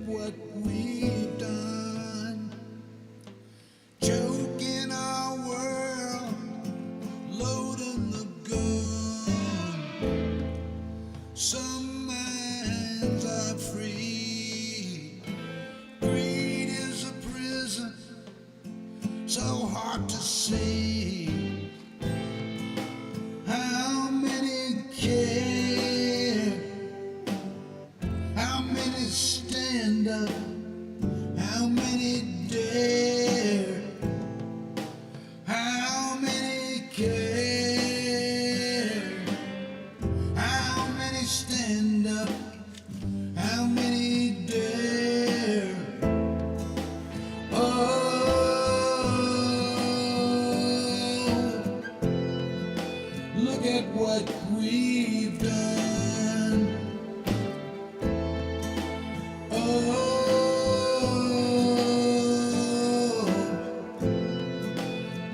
what we've done. Choking our world, loading the gun. Some minds are free. Greed is a prison, so hard to see. How many care? How many stand up? How many dare? How many care? How many stand up? How many dare? Oh, look at what we've done. Oh,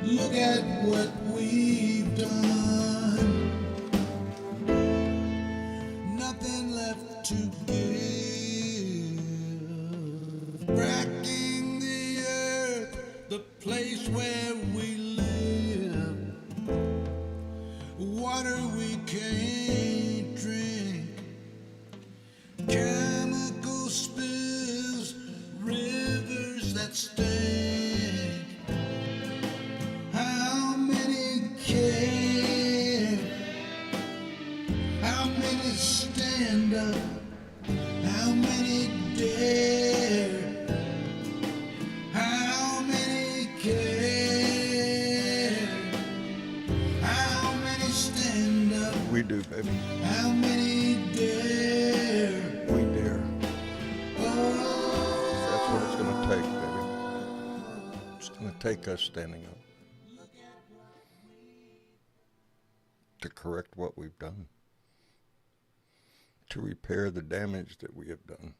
look at what we've done. Nothing left to give. Bracking the earth, the place where we live. Water we can't drink. Chemical spills, rivers that stink. How many care? How many stand up? How many dare? How many care? How many stand up? We do, baby. How many dare? We dare. Oh, That's what it's going to take, baby. It's going to take us standing up to correct what we've done, to repair the damage that we have done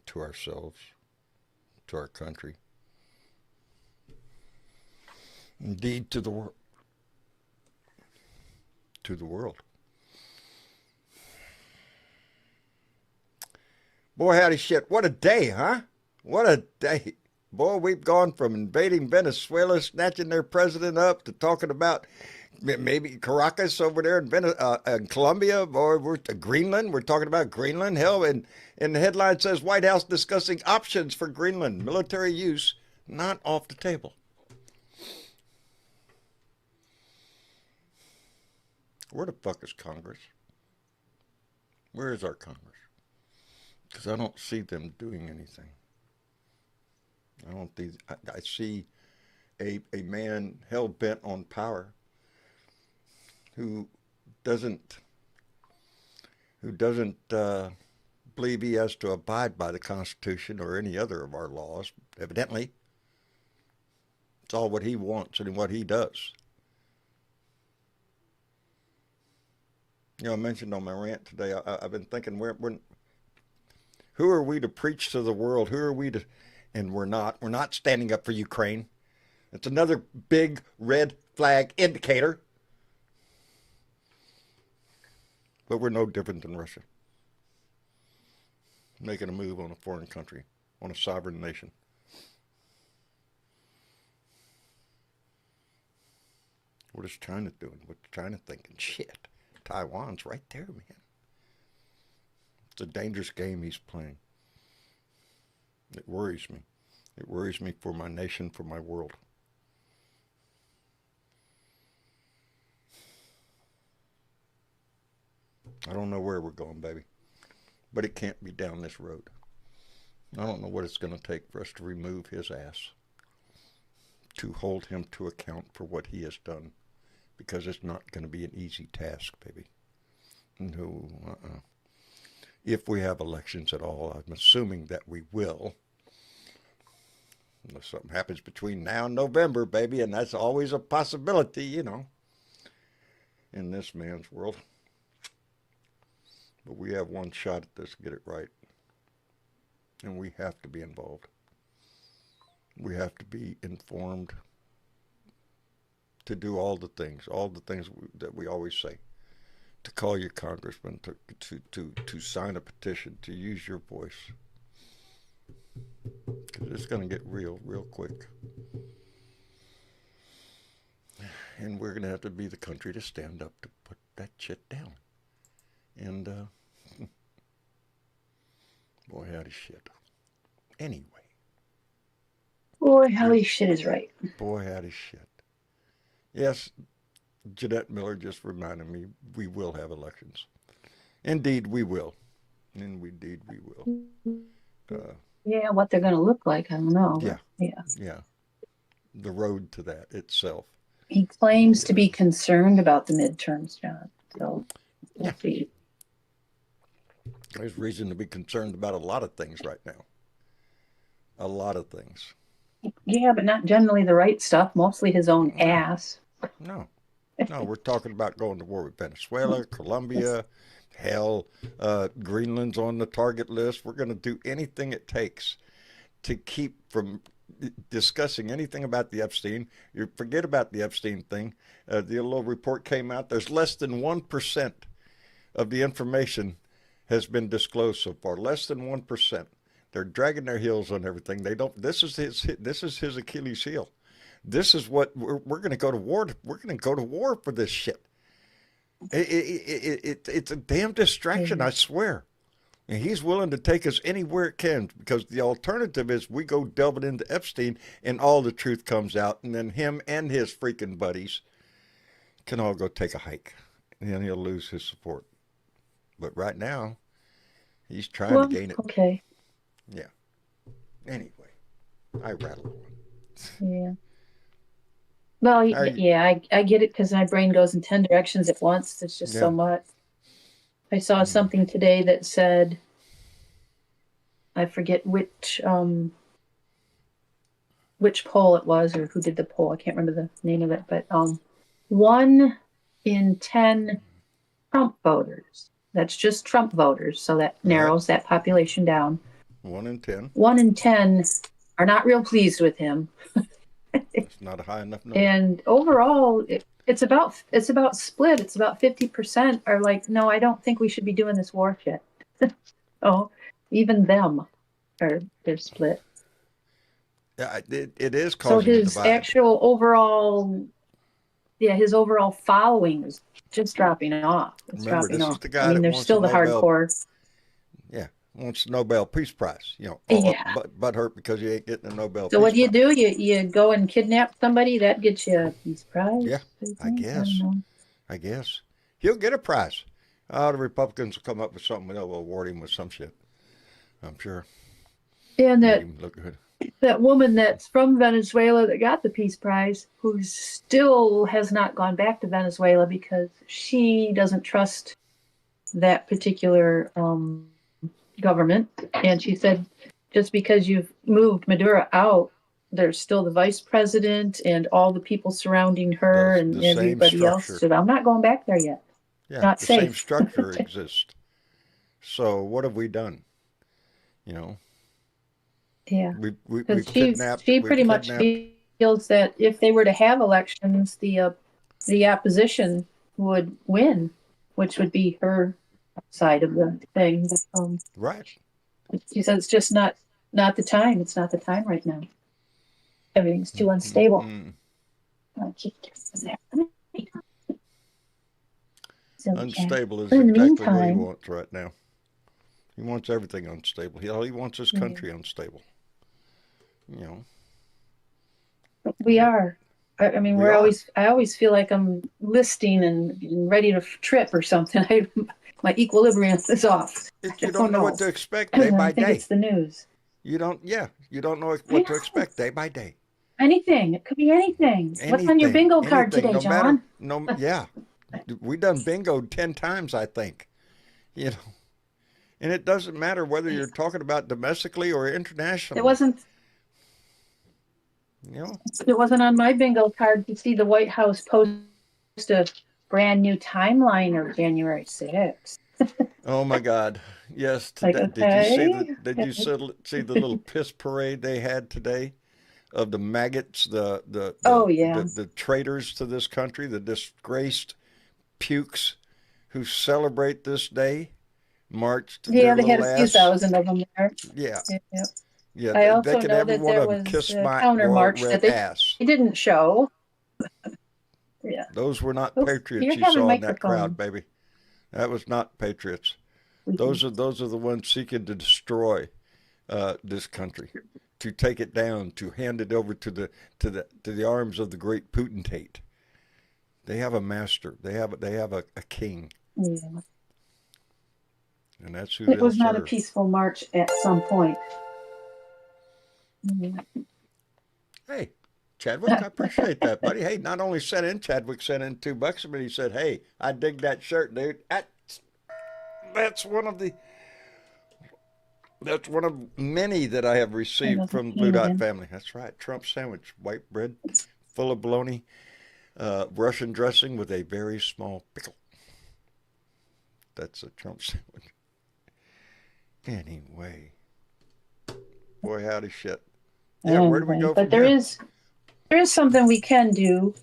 to ourselves, to our country, indeed to the world. To the world. Boy, howdy shit. What a day, huh? What a day. Boy, we've gone from invading Venezuela, snatching their president up, to talking about maybe Caracas over there in Colombia, or we're to Greenland. We're talking about Greenland. Hell, and the headline says White House discussing options for Greenland. Military use not off the table. Where the fuck is Congress? Where is our Congress? Because I don't see them doing anything. I see a man hell-bent on power who doesn't believe he has to abide by the Constitution or any other of our laws. Evidently, it's all what he wants and what he does. You know, I mentioned on my rant today, I've been thinking, who are we to preach to the world? Who are we to, and we're not standing up for Ukraine. It's another big red flag indicator. But we're no different than Russia, making a move on a foreign country, on a sovereign nation. What is China doing? What's China thinking? Shit. Taiwan's right there, man. It's a dangerous game he's playing. It worries me. It worries me for my nation, for my world. I don't know where we're going, baby, but it can't be down this road. I don't know what it's going to take for us to remove his ass, to hold him to account for what he has done. Because it's not going to be an easy task, baby. No, If we have elections at all, I'm assuming that we will. Unless something happens between now and November, baby, and that's always a possibility, you know, in this man's world. But we have one shot at this, get it right. And we have to be involved. We have to be informed to do all the things that we always say. To call your congressman, to sign a petition, to use your voice. Because it's going to get real, real quick. And we're going to have to be the country to stand up to put that shit down. And, boy, howdy shit. Anyway. Boy, howdy shit is right. Boy, howdy shit. Yes, Jeanette Miller just reminded me we will have elections. Indeed, we will. Indeed, we will. Yeah, what they're going to look like, I don't know. Yeah. Yeah. The road to that itself. He claims to be concerned about the midterms, John. So, we'll see. There's reason to be concerned about a lot of things right now. A lot of things. Yeah, but not generally the right stuff. Mostly his own ass. No, we're talking about going to war with Venezuela, Colombia, hell, Greenland's on the target list. We're going to do anything it takes to keep from discussing anything about the Epstein. You forget about the Epstein thing. The little report came out. There's less than 1% of the information has been disclosed so far. Less than 1%. They're dragging their heels on everything. They don't. This is his Achilles heel. This is what we're going to go to war. We're going to go to war for this shit. It's a damn distraction, I swear. And he's willing to take us anywhere it can, because the alternative is we go delving into Epstein and all the truth comes out, and then him and his freaking buddies can all go take a hike, and then he'll lose his support. But right now, he's trying to gain it. Okay. Yeah. Anyway, I rattle on. Yeah. Well, yeah, I get it, because my brain goes in 10 directions at once. It's just so much. I saw something today that said, I forget which poll it was, or who did the poll. I can't remember the name of it, but 1 in 10 Trump voters. That's just Trump voters, so that narrows that population down. 1 in 10. 1 in 10 are not real pleased with him. It's not a high enough number. And overall, it's about split. It's about 50% are like, no, I don't think we should be doing this war shit. Oh, even them they're split. Yeah, it is causing so his a divide. actual overall, his overall following is just dropping off. It's Remember, dropping this off. is the guy I mean, that there's wants still the the Nobel. hardcore. Yeah, wants the Nobel Peace Prize. But hurt because you ain't getting a Nobel Peace Prize. So what do? You go and kidnap somebody, that gets you a Peace Prize? Yeah, I guess. He'll get a prize. The Republicans will come up with something. They'll award him with some shit, I'm sure. And Make him look good. that woman that's from Venezuela that got the Peace Prize, who still has not gone back to Venezuela because she doesn't trust that particular government. And she said, just because you've moved Maduro out, there's still the vice president and all the people surrounding her and everybody else. So I'm not going back there yet. Yeah, not the safe. Same structure exists. So what have we done? Yeah, we've kidnapped. She pretty much feels that if they were to have elections, the opposition would win, which would be her side of the thing. Right. She says it's just not the time. It's not the time right now. Everything's too unstable. Unstable is exactly what he wants right now. He wants everything unstable. He wants his country unstable. We are. I mean, I always feel like I'm listing and ready to trip or something. My equilibrium is off. You don't know what to expect day by day. It's the news. You don't know what to expect day by day. Anything. It could be anything. What's on your bingo card today, John? We done bingo 10 times, I think. And it doesn't matter whether you're talking about domestically or internationally. It wasn't on my bingo card to see the White House post a brand new timeline of January 6th. Oh my God! Yes. Like, okay. Did you see the little piss parade they had today of the maggots, the traitors to this country, the disgraced pukes who celebrate this day, marched. Yeah, they had a few thousand of them there. Yeah. Yep. Yeah, I they also can know every that one there of them was kiss a my counter royal march that red ass. they didn't show. Yeah. Those were not Oops, patriots you're you having saw in that crowd, microphone. baby. That was not patriots. Mhm. Those are the ones seeking to destroy this country, to take it down, to hand it over to the arms of the great potentate. They have a master. They have a king, Yeah. and that's who It they'll was not a serve. peaceful march at some point. Mhm. Hey, Chadwick, I appreciate that, buddy. Hey, not only sent in Chadwick sent in $2, but he said, "Hey, I dig that shirt, dude. That's one of the That's one of many that I have received Another from the Blue came Dot again. family. That's right. Trump sandwich, white bread, full of bologna, Russian dressing with a very small pickle. That's a Trump sandwich. Anyway, boy, howdy shit. Yeah, where do we Anyway, go but from here? there is something we can do.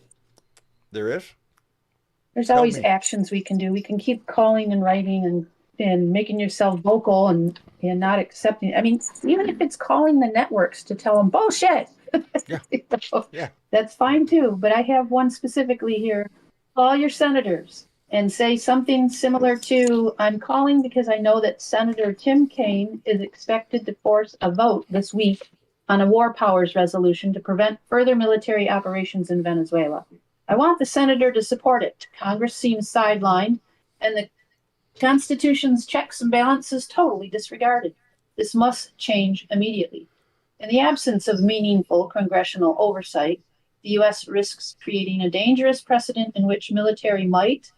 There is? There's Tell always me. actions we can do. We can keep calling and writing and making yourself vocal and not accepting. I mean, even if it's calling the networks to tell them bullshit, Yeah, yeah. that's fine too. But I have one specifically here. Call your senators and say something similar to, I'm calling because I know that Senator Tim Kaine is expected to force a vote this week on a war powers resolution to prevent further military operations in Venezuela. I want the senator to support it. Congress seems sidelined, and the Constitution's checks and balances totally disregarded. This must change immediately. In the absence of meaningful congressional oversight, the U.S. risks creating a dangerous precedent in which military might,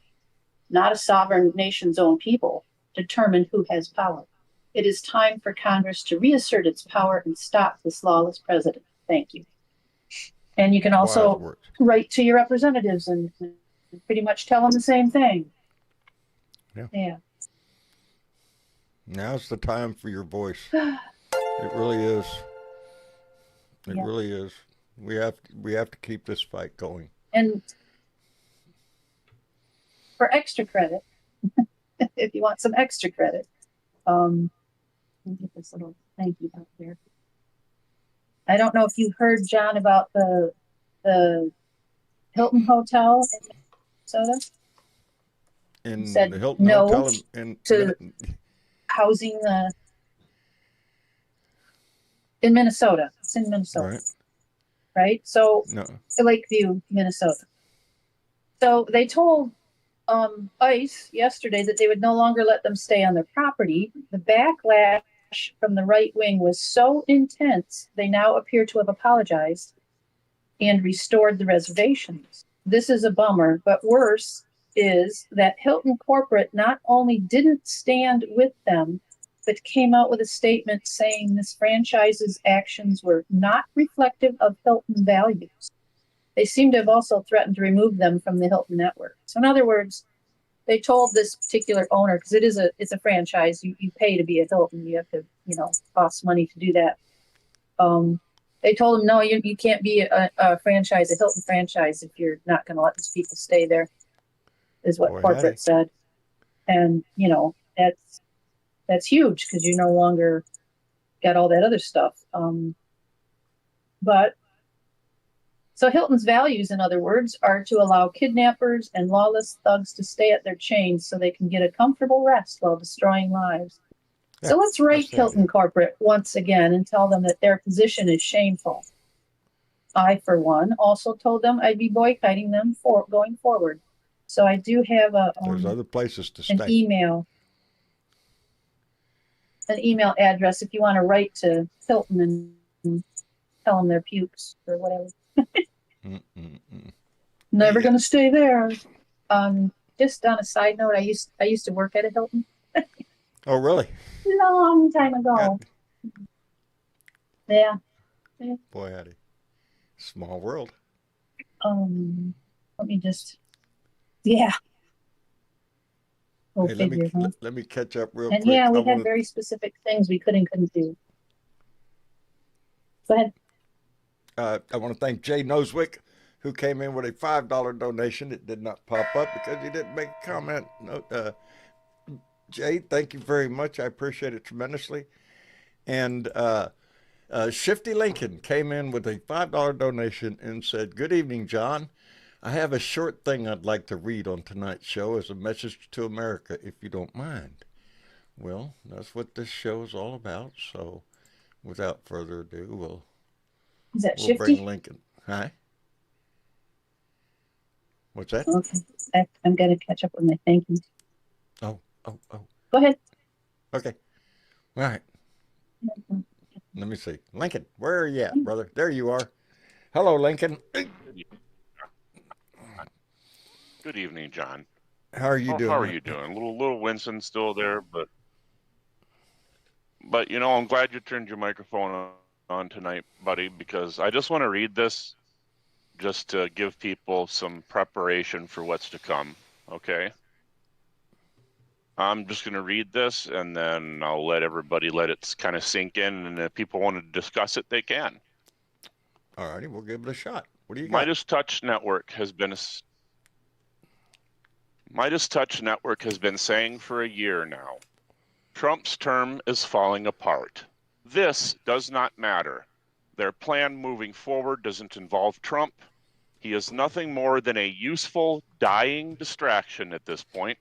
not a sovereign nation's own people, determine who has power. It is time for Congress to reassert its power and stop this lawless president. Thank you. And you can Wise also words. write to your representatives and pretty much tell them the same thing. Yeah. Yeah. Now's the time for your voice. It really is. It Yeah. really is. We have to keep this fight going. And for extra credit, if you want some extra credit, let me get this little thank you out there. I don't know if you heard, John, about the Hilton Hotel in Minnesota. In the Said Hilton no Hotel in to housing in Minnesota. It's in Minnesota, right? right? So No. Lakeview, Minnesota. So they told ICE yesterday that they would no longer let them stay on their property. The backlash from the right wing was so intense, they now appear to have apologized and restored the reservations. This is a bummer, but worse is that Hilton Corporate not only didn't stand with them, but came out with a statement saying this franchise's actions were not reflective of Hilton values. They seem to have also threatened to remove them from the Hilton network. So in other words, they told this particular owner, because it's a franchise, you pay to be a Hilton, you have to, cost money to do that. They told him, no, you can't be a franchise, a Hilton franchise, if you're not going to let these people stay there, is what Boy, corporate howdy. said. And, that's huge because you no longer got all that other stuff. But so Hilton's values, in other words, are to allow kidnappers and lawless thugs to stay at their chains so they can get a comfortable rest while destroying lives. Yeah, So let's write that's the Hilton idea. Corporate once again and tell them that their position is shameful. I, for one, also told them I'd be boycotting them for going forward. So I do have There's other places to an stay. email address if you want to write to Hilton and tell them their pukes or whatever. Mm-mm-mm. Never Yeah. going to stay there. Just on a side note, I used to work at a Hilton Oh, really? long time Yeah. ago. Yeah. Boy, howdy. Small world. Let me just. Yeah. Go Hey, figure, huh? let me catch up real And quick. yeah, I we had want very specific things we could and couldn't do. Go ahead. to thank Jay Noswick, who came in with a $5 donation. It did not pop up because he didn't make a comment. No, Jay, thank you very much. I appreciate it tremendously. And Shifty Lincoln came in with a $5 donation and said, "Good evening, John. I have a short thing I'd like to read on tonight's show as a message to America, if you don't mind." Well, that's what this show is all about. So, without further ado, Is that we'll bring Shifty? Lincoln. Hi. What's that? Okay. I'm going to catch up with my thank yous. Oh. Go ahead. Okay. All right. Let me see. Lincoln, where are you at, brother? There you are. Hello, Lincoln. Good evening, John. How are you doing? How are you doing? Little Winston still there, but I'm glad you turned your microphone on tonight, buddy, because I just want to read this just to give people some preparation for what's to come. Okay. I'm just going to read this and then I'll let everybody let it kind of sink in. And if people want to discuss it, they can. All righty, we'll give it a shot. What do you got? Midas Touch Network has been saying for a year now, Trump's term is falling apart. This does not matter. Their plan moving forward doesn't involve Trump. He is nothing more than a useful, dying distraction at this point.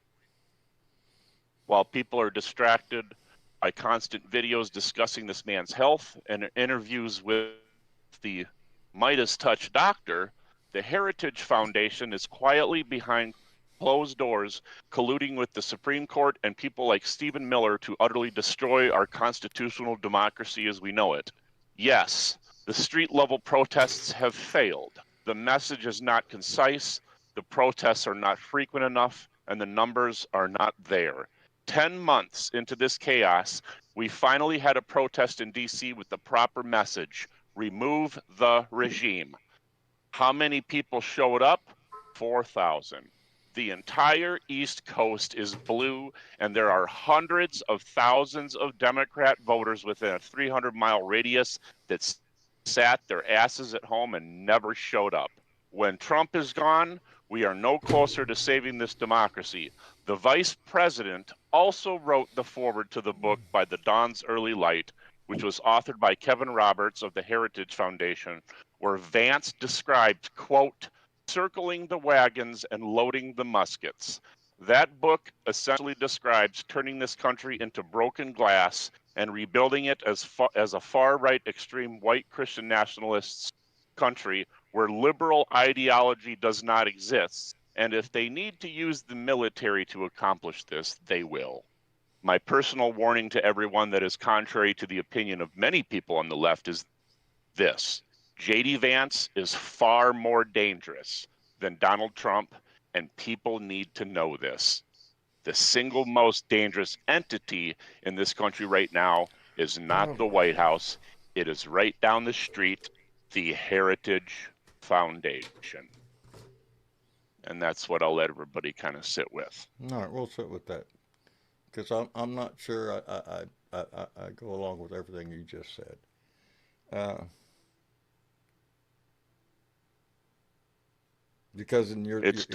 While people are distracted by constant videos discussing this man's health and interviews with the Midas Touch doctor, the Heritage Foundation is quietly behind closed doors, colluding with the Supreme Court and people like Stephen Miller to utterly destroy our constitutional democracy as we know it. Yes, the street-level protests have failed. The message is not concise, the protests are not frequent enough, and the numbers are not there. 10 months into this chaos, we finally had a protest in D.C. with the proper message: remove the regime. How many people showed up? 4,000. The entire East Coast is blue, and there are hundreds of thousands of Democrat voters within a 300-mile radius that sat their asses at home and never showed up. When Trump is gone, we are no closer to saving this democracy. The vice president also wrote the foreword to the book By the Dawn's Early Light, which was authored by Kevin Roberts of the Heritage Foundation, where Vance described, quote, circling the wagons and loading the muskets. That book essentially describes turning this country into broken glass and rebuilding it as a far-right extreme white Christian nationalists country where liberal ideology does not exist. And if they need to use the military to accomplish this, they will. My personal warning to everyone that is contrary to the opinion of many people on the left is this: J.D. Vance is far more dangerous than Donald Trump, and people need to know this. The single most dangerous entity in this country right now is not the White House. It is right down the street, the Heritage Foundation. And that's what I'll let everybody kind of sit with. All right, we'll sit with that because I'm not sure I go along with everything you just said. Because in your words,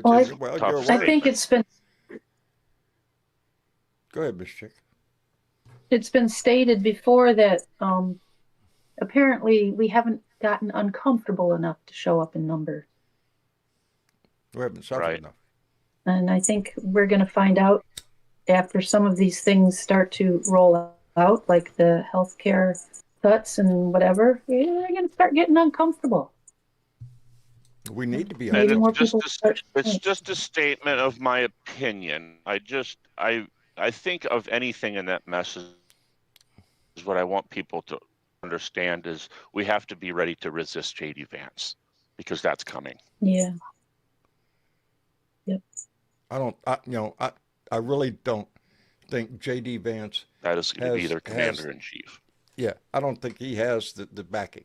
Well, your words. I think it's been Go ahead, Miss Chick. it's been stated before that apparently we haven't gotten uncomfortable enough to show up in numbers. We haven't suffered enough. And I think we're going to find out after some of these things start to roll out, like the healthcare cuts and whatever, we're going to start getting uncomfortable. We need to be Maybe uncomfortable. more people It's just a statement of my opinion. I think of anything in that message is what I want people to understand is we have to be ready to resist J.D. Vance because that's coming. Yeah. Yep. I really don't think J.D. Vance that is going to be their commander-in-chief. Yeah, I don't think he has the backing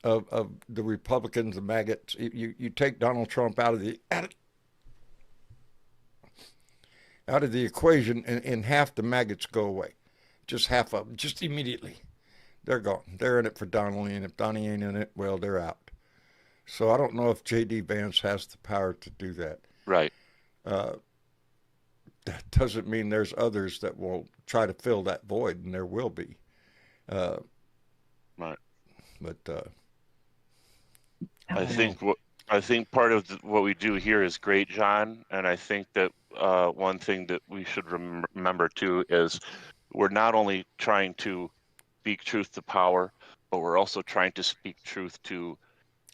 of the Republicans, the maggots. You take Donald Trump out of the equation, and half the maggots go away. Just half of them, just immediately. They're gone. They're in it for Donald, and if Donnie ain't in it, well, they're out. So I don't know if J.D. Vance has the power to do that. Right. That doesn't mean there's others that will try to fill that void, and there will be. But I think part of what we do here is great, John, and I think that one thing that we should remember too is we're not only trying to speak truth to power, but we're also trying to speak truth to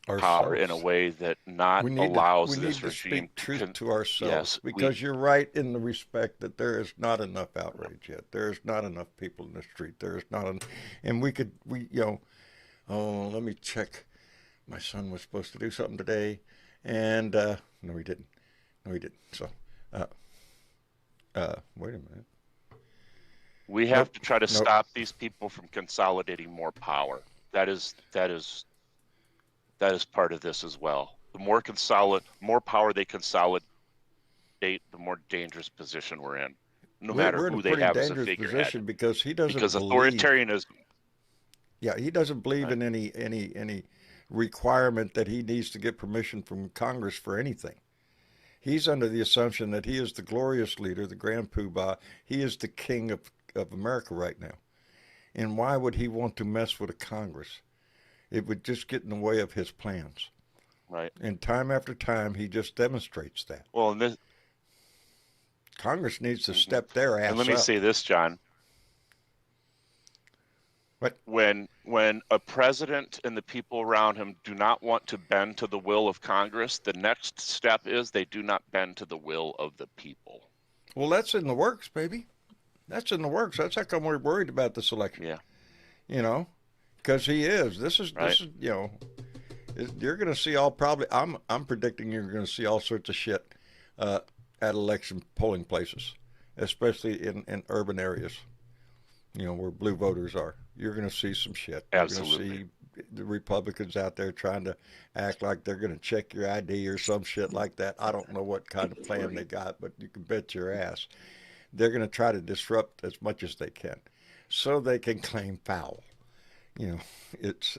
power in a ourselves. way that not We need allows to this regime speak truth to ourselves yes, because you're right in the respect that there is not enough outrage yet. There is not enough people in the street. There is not, and oh, let me check. My son was supposed to do something today, and no, he didn't. No, he didn't. So, wait a minute. we have Nope. to try to Nope. stop these people from consolidating more power. That is part of this as well. The more power they consolidate, the more dangerous position we're in, no matter We're in a who they pretty have as a dangerous figurehead. position because he doesn't Because believe. authoritarianism, Yeah, he doesn't believe right? in any requirement that he needs to get permission from Congress for anything. He's under the assumption that he is the glorious leader, the grand poobah. He is the king of America right now. And why would he want to mess with a Congress? It would just get in the way of his plans. Right. And time after time, he just demonstrates that. Well, and this, Congress needs to step their ass and let me up. say this, John. What? When a president and the people around him do not want to bend to the will of Congress, the next step is they do not bend to the will of the people. Well, that's in the works, baby. That's in the works. That's how come we're worried about this election. Yeah. You know, because he is. This is you're going to see I'm predicting you're going to see all sorts of shit at election polling places, especially in urban areas. You know, where blue voters are. You're going to see some shit. Absolutely. You're going to see the Republicans out there trying to act like they're going to check your ID or some shit like that. I don't know what kind of plan they got, but you can bet your ass they're going to try to disrupt as much as they can, so they can claim foul. You know, it's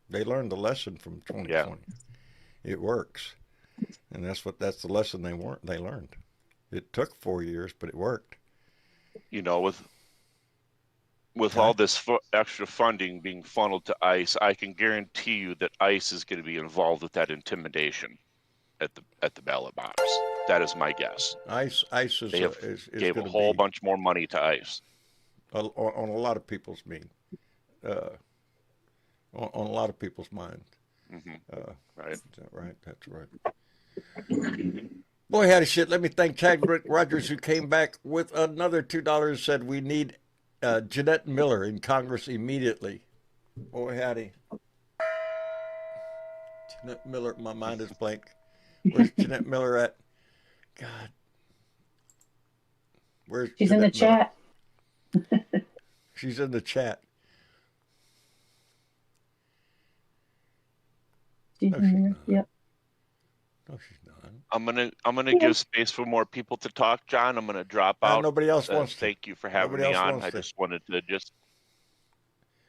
they learned the lesson from 2020. Yeah. It works, and that's the lesson they learned. It took 4 years, but it worked. You know, with all this extra funding being funneled to ICE, I can guarantee you that ICE is going to be involved with that intimidation at the ballot box. That is my guess. ICE is gave a whole bunch more money to ICE on a lot of people's on a lot of people's minds. Mm-hmm. Right. Is that right? That's right. Boy, howdy shit. Let me thank Chadwick Rogers, who came back with another $2, said we need Jeanette Miller in Congress immediately. Boy, howdy. Jeanette Miller, my mind is blank. Where's Jeanette Miller at? God. Where's She's Jeanette in the chat. She's in the chat. She's No, in she's there. not. Yep. No, she's not. I'm gonna give space for more people to talk, John. I'm gonna drop out. Nobody else wants to. Thank you for having Nobody me else on. wants I to. just wanted to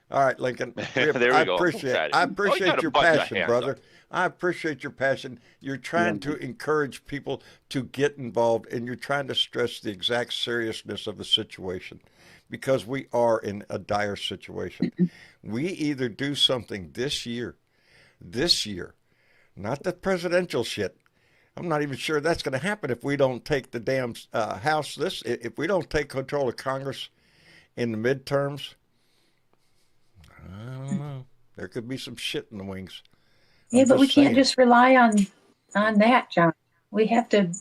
All right, Lincoln. There we I go. appreciate got a your bunch of passion, hands brother. up. I appreciate your passion. You're trying to encourage people to get involved, and you're trying to stress the exact seriousness of the situation, because we are in a dire situation. We either do something this year, not the presidential shit. I'm not even sure that's going to happen if we don't take the damn House. If we don't take control of Congress in the midterms. I don't know. There could be some shit in the wings. Yeah, I'm but we just can't saying. just rely on that, John. We have to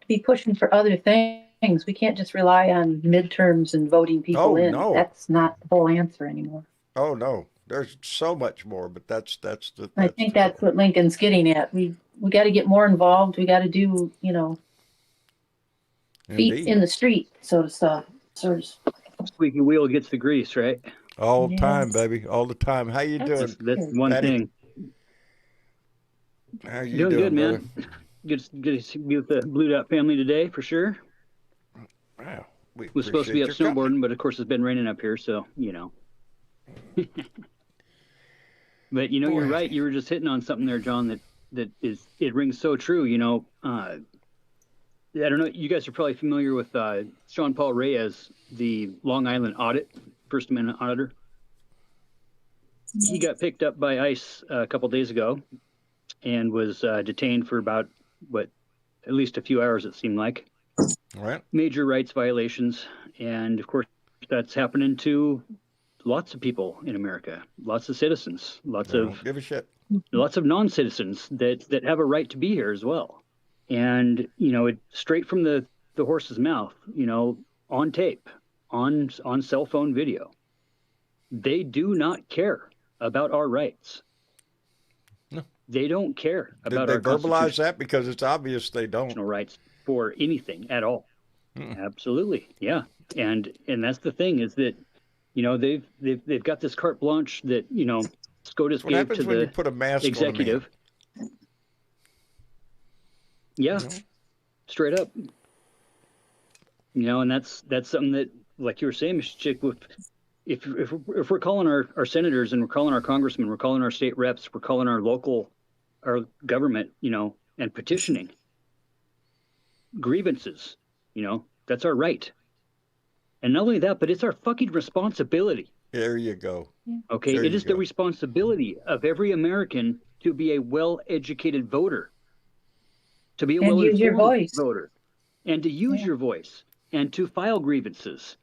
be pushing for other things. We can't just rely on midterms and voting people in. No. That's not the whole answer anymore. Oh no, there's so much more, but that's I think that's what Lincoln's getting at. We got to get more involved. We got to do, feet Indeed. in the street, so to speak. Squeaky wheel gets the grease, right? All the time, baby, all the time. How you doing? That's one Daddy? thing. How you Doing good, brother? man. Good to be with the Blue Dot family today, for sure. Wow, we Was supposed to be appreciate up your snowboarding, but of course it's been raining up here, so But you're right. You were just hitting on something there, John. It rings so true. I don't know. You guys are probably familiar with Sean Paul Reyes, the Long Island Audit, First Amendment auditor. he got picked up by ICE a couple days ago and was detained for about, at least a few hours, it seemed like. Right. Major rights violations. And of course, that's happening to lots of people in America, lots of citizens, They don't give a shit. lots of non-citizens that have a right to be here as well. And, it straight from the horse's mouth, on tape, on cell phone video. They do not care about our rights. No. They don't care about Did our they verbalize that? Because it's obvious they don't. constitutional rights for anything at all. Absolutely. Yeah. And that's the thing, is that, they've got this carte blanche that, SCOTUS What gave happens to when you the put a mask executive. Yeah. Straight up. And that's something that, like you were saying, Mr. Chick, if we're calling our senators, and we're calling our congressmen, we're calling our state reps, we're calling our government, and petitioning grievances, that's our right. And not only that, but it's our fucking responsibility. There you go. Okay, There it you is go. the responsibility of every American to be a well-educated voter, to be a And use your well-informed voice. voter, and to use Yeah. your voice, and to file grievances.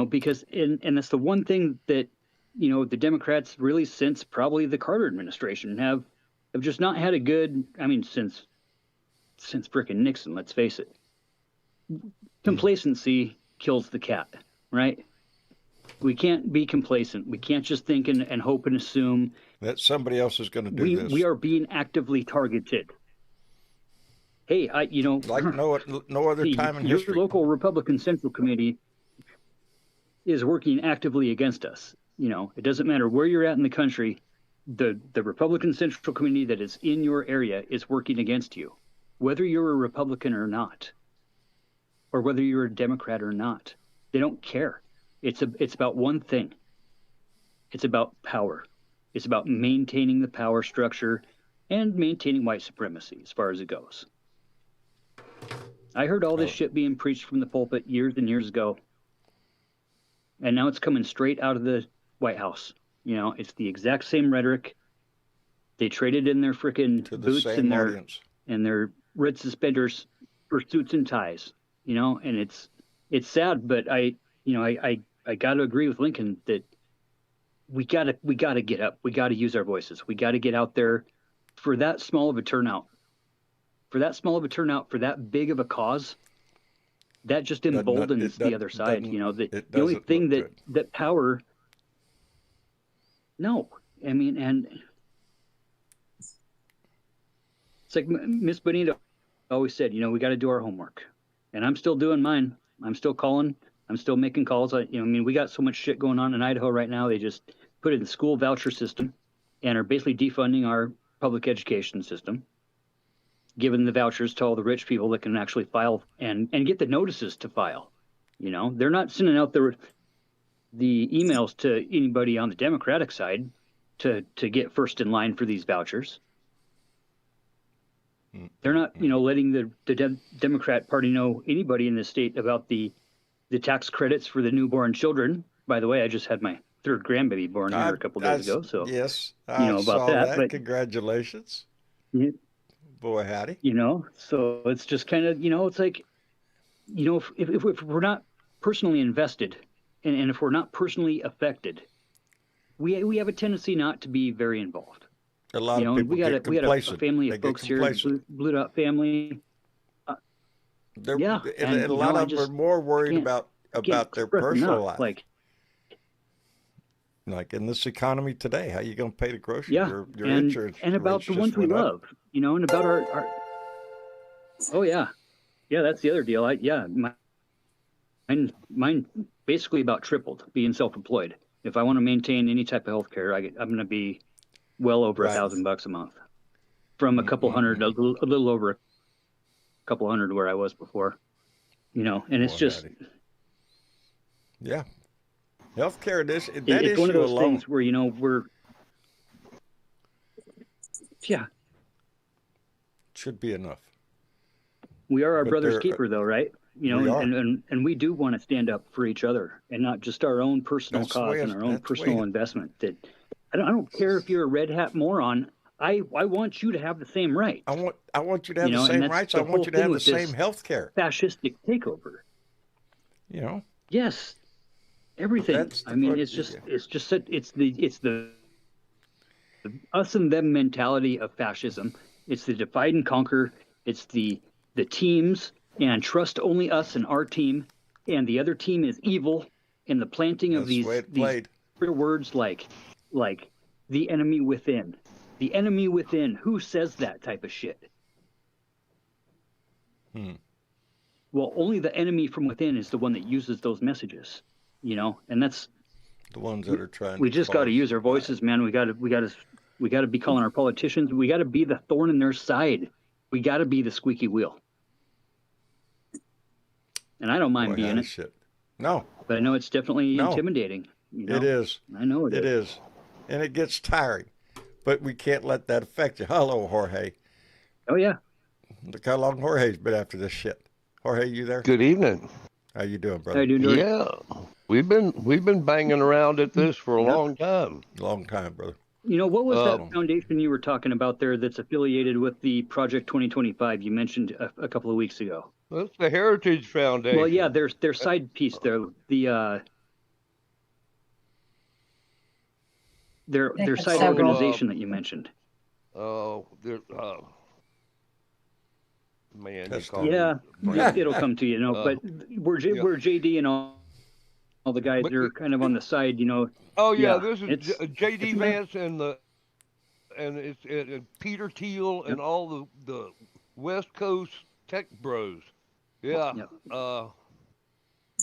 Because and that's the one thing that the Democrats really, since probably the Carter administration, have just not had a good. I mean, since frickin' Nixon, let's face it. Complacency kills the cat, right? We can't be complacent. We can't just think and hope and assume. That somebody else is going to do this. We are being actively targeted. Hey, like no other time in your history. local Republican Central Committee is working actively against us. It doesn't matter where you're at in the country. The Republican Central Committee that is in your area is working against you, whether you're a Republican or not, or whether you're a Democrat or not. They don't care. It's about one thing. It's about power. It's about maintaining the power structure and maintaining white supremacy as far as it goes. I heard all this shit being preached from the pulpit years and years ago. And now it's coming straight out of the White House. It's the exact same rhetoric. They traded in their frickin' boots and their red suspenders for suits and ties. And it's sad, but I got to agree with Lincoln that we gotta get up. We gotta use our voices. We gotta get out there for that small of a turnout. For that big of a cause, that just emboldens the other side. The only thing that power. No, I mean, and it's like Miss Bonita always said, we got to do our homework, and I'm still doing mine. I'm still calling. I'm still making calls. We got so much shit going on in Idaho right now. They just put in the school voucher system and are basically defunding our public education system, giving the vouchers to all the rich people that can actually file and get the notices to file. They're not sending out the emails to anybody on the Democratic side to get first in line for these vouchers. They're not, letting the Democrat Party know anybody in the state about the tax credits for the newborn children. By the way, I just had my third grandbaby born here a couple days ago. So yes, I saw that. But congratulations. Yeah, Boy, howdy. So it's just kind of, it's like, if we're not personally invested and if we're not personally affected, we have a tendency not to be very involved. A lot of people get complacent. We got a family of folks here, Blue Dot family. And and a lot of them are more worried about their personal life. Like in this economy today, how you going to pay the groceries? Your insurance and about the ones we love, and about our. Oh yeah, that's the other deal. Mine basically about tripled being self-employed. If I want to maintain any type of health care, I'm going to be well over $1,000 a month, from a couple hundred, a little over a couple hundred where I was before. And it's just. Yeah. Healthcare, it's issue one of those things where we're. Yeah. Should be enough. We are our brother's keeper, though, right? And we do want to stand up for each other and not just our own personal cause and our own personal investment. That I don't care if you're a red hat moron. I want you to have the same rights. I want you to have You the know, same and that's rights. the I want whole you to thing have the with this same health care. fascistic takeover. You know, Yes, everything. That's the I mean, fuck- it's the us and them mentality of fascism. It's the divide and conquer. It's the teams and trust only us and our team, and the other team is evil. And the planting of that's the way it these played. words like the enemy within. The enemy within. Who says that type of shit? Well, only the enemy from within is the one that uses those messages, you know, and that's The ones that are trying. we just got to cause use our voices, man. We got to be calling our politicians. We got to be the thorn in their side. We got to be the squeaky wheel. And I don't mind Boy, being howdy it, shit. No, but I know it's definitely No. intimidating. You know? it is. I know It is. And it gets tiring. But we can't let that affect you. Hello, Jorge. Oh yeah. Look how long Jorge's been after this shit. Jorge, you there? Good evening. How you doing, How brother? you doing? Yeah, we've been banging around at this for a long time. Long time, brother. You know, what was that foundation you were talking about there that's affiliated with the Project 2025 you mentioned a couple of weeks ago? That's the Heritage Foundation. Well, yeah, their side piece there, their have side several. organization that you mentioned. Oh, man, That's you call Yeah, me- it'll come to you, know. But we're JD and all the guys But they're kind of on the side, you know. Oh yeah, Yeah, this is it's- J.D. it's- Vance and it's Peter Thiel and all the West Coast tech bros. Yeah. Yep.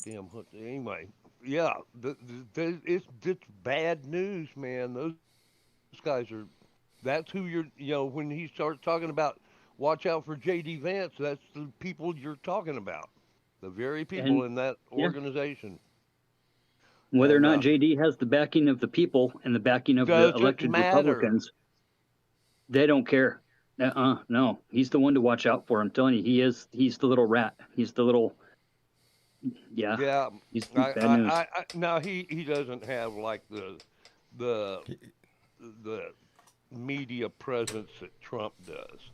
Damn. Anyway, yeah. It's bad news, man. Those guys are. That's who you're. You know, when he starts talking about watch out for J.D. Vance, that's the people you're talking about. The very people And- in that yeah. organization. Whether or And, not JD has the backing of the people and the backing of the Doesn't elected matter. Republicans, they don't care. No, he's the one to watch out for. I'm telling you, he's the little rat. He's the little, Yeah. he's bad news. Now he doesn't have like the media presence that Trump does,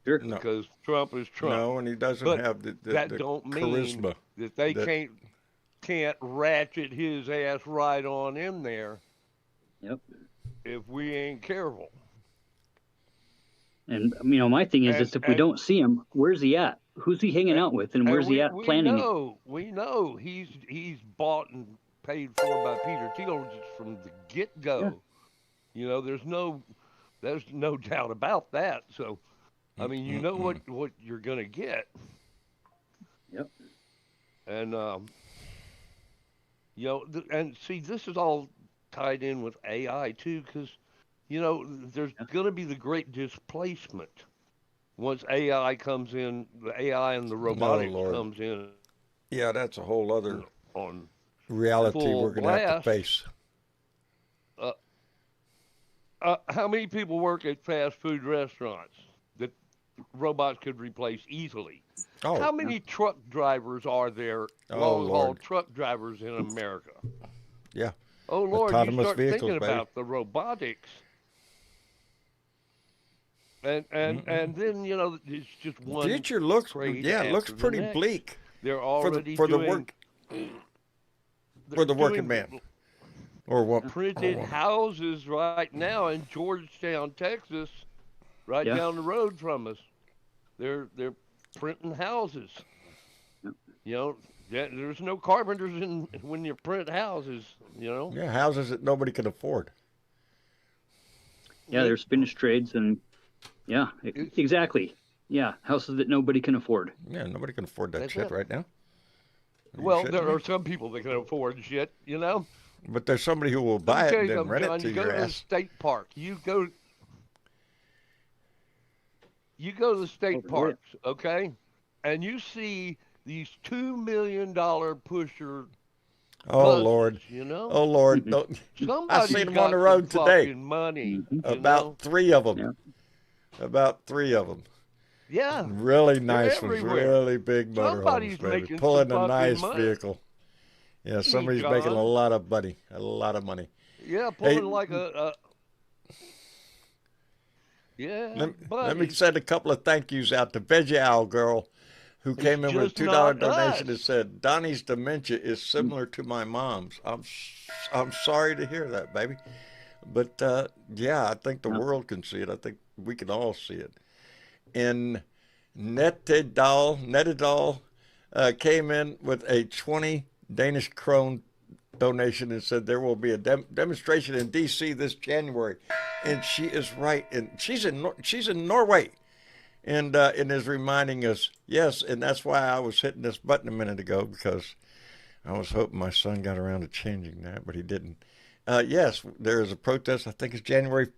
Sure. No. because Trump is Trump. No, and he doesn't But have the that don't mean charisma. that they that- can't ratchet his ass right on in there Yep. if we ain't careful. And you know, my thing is, if we And- don't see him, where's he at? Who's he hanging out with, and where's he at planning it? We know he's bought and paid for by Peter Thiel just from the get go. Yeah. You know, there's no doubt about that. So, I mean, you know what you're gonna get. Yep. And you know, and see, this is all tied in with AI too, because you know, there's going to be the great displacement once AI comes in. The AI and the robotics Lord. comes in Yeah, that's a whole other on. reality full we're going to have to blast. face. How many people work at fast food restaurants that robots could replace easily? Oh, How many truck drivers are there, Oh, long-haul Lord. truck drivers in America? yeah. Oh, Lord, you Autonomous start vehicles, thinking baby. about the robotics. And then, you know, it's just one. Future looks, trade yeah, it looks after the pretty next. bleak They're for already the doing, work they're for the working doing man or what? Printed houses right now in Georgetown, Texas, right Yeah. down the road from us. They're printing houses. You know, there's no carpenters in when you print houses. You know. Yeah, houses that nobody can afford. Yeah, there's finished trades, and exactly. Yeah, houses that nobody can afford. Yeah, nobody can afford that That's shit it. right now. Are you Well, shitting there me? are some people that can afford shit. You know. But there's somebody who will Let me buy it tell and you then something, rent John. it to You go your to the ass. state park. You go to the state Over here. parks, okay, and you see these $2 million pusher. Oh buses, Lord. You know. Oh Lord. No. I Somebody's seen them got on the some road today. fucking money. Mhm. you About know? 3 of them. Yeah. About 3 of them. Yeah. Really nice ones. everywhere. Really big Somebody's motorhomes, baby. making Pulling some a nice fucking money. vehicle. Yeah, somebody's making a John. lot of money. A lot of money. Yeah, Hey, pulling like a yeah, let me buddy. send a couple of thank yous out to Veggie Owl Girl, who It's came in with a just $2 not donation and us. said, Donnie's dementia is similar to my mom's. I'm sorry to hear that, baby. But yeah, I think the No. world can see it. I think we can all see it. And Netedal came in with a 20 Danish krone donation and said there will be a demonstration in D.C. this January, and she is right. And she's in Norway, and is reminding us, yes, and that's why I was hitting this button a minute ago, because I was hoping my son got around to changing that, but he didn't. Yes, there is a protest. I think it's January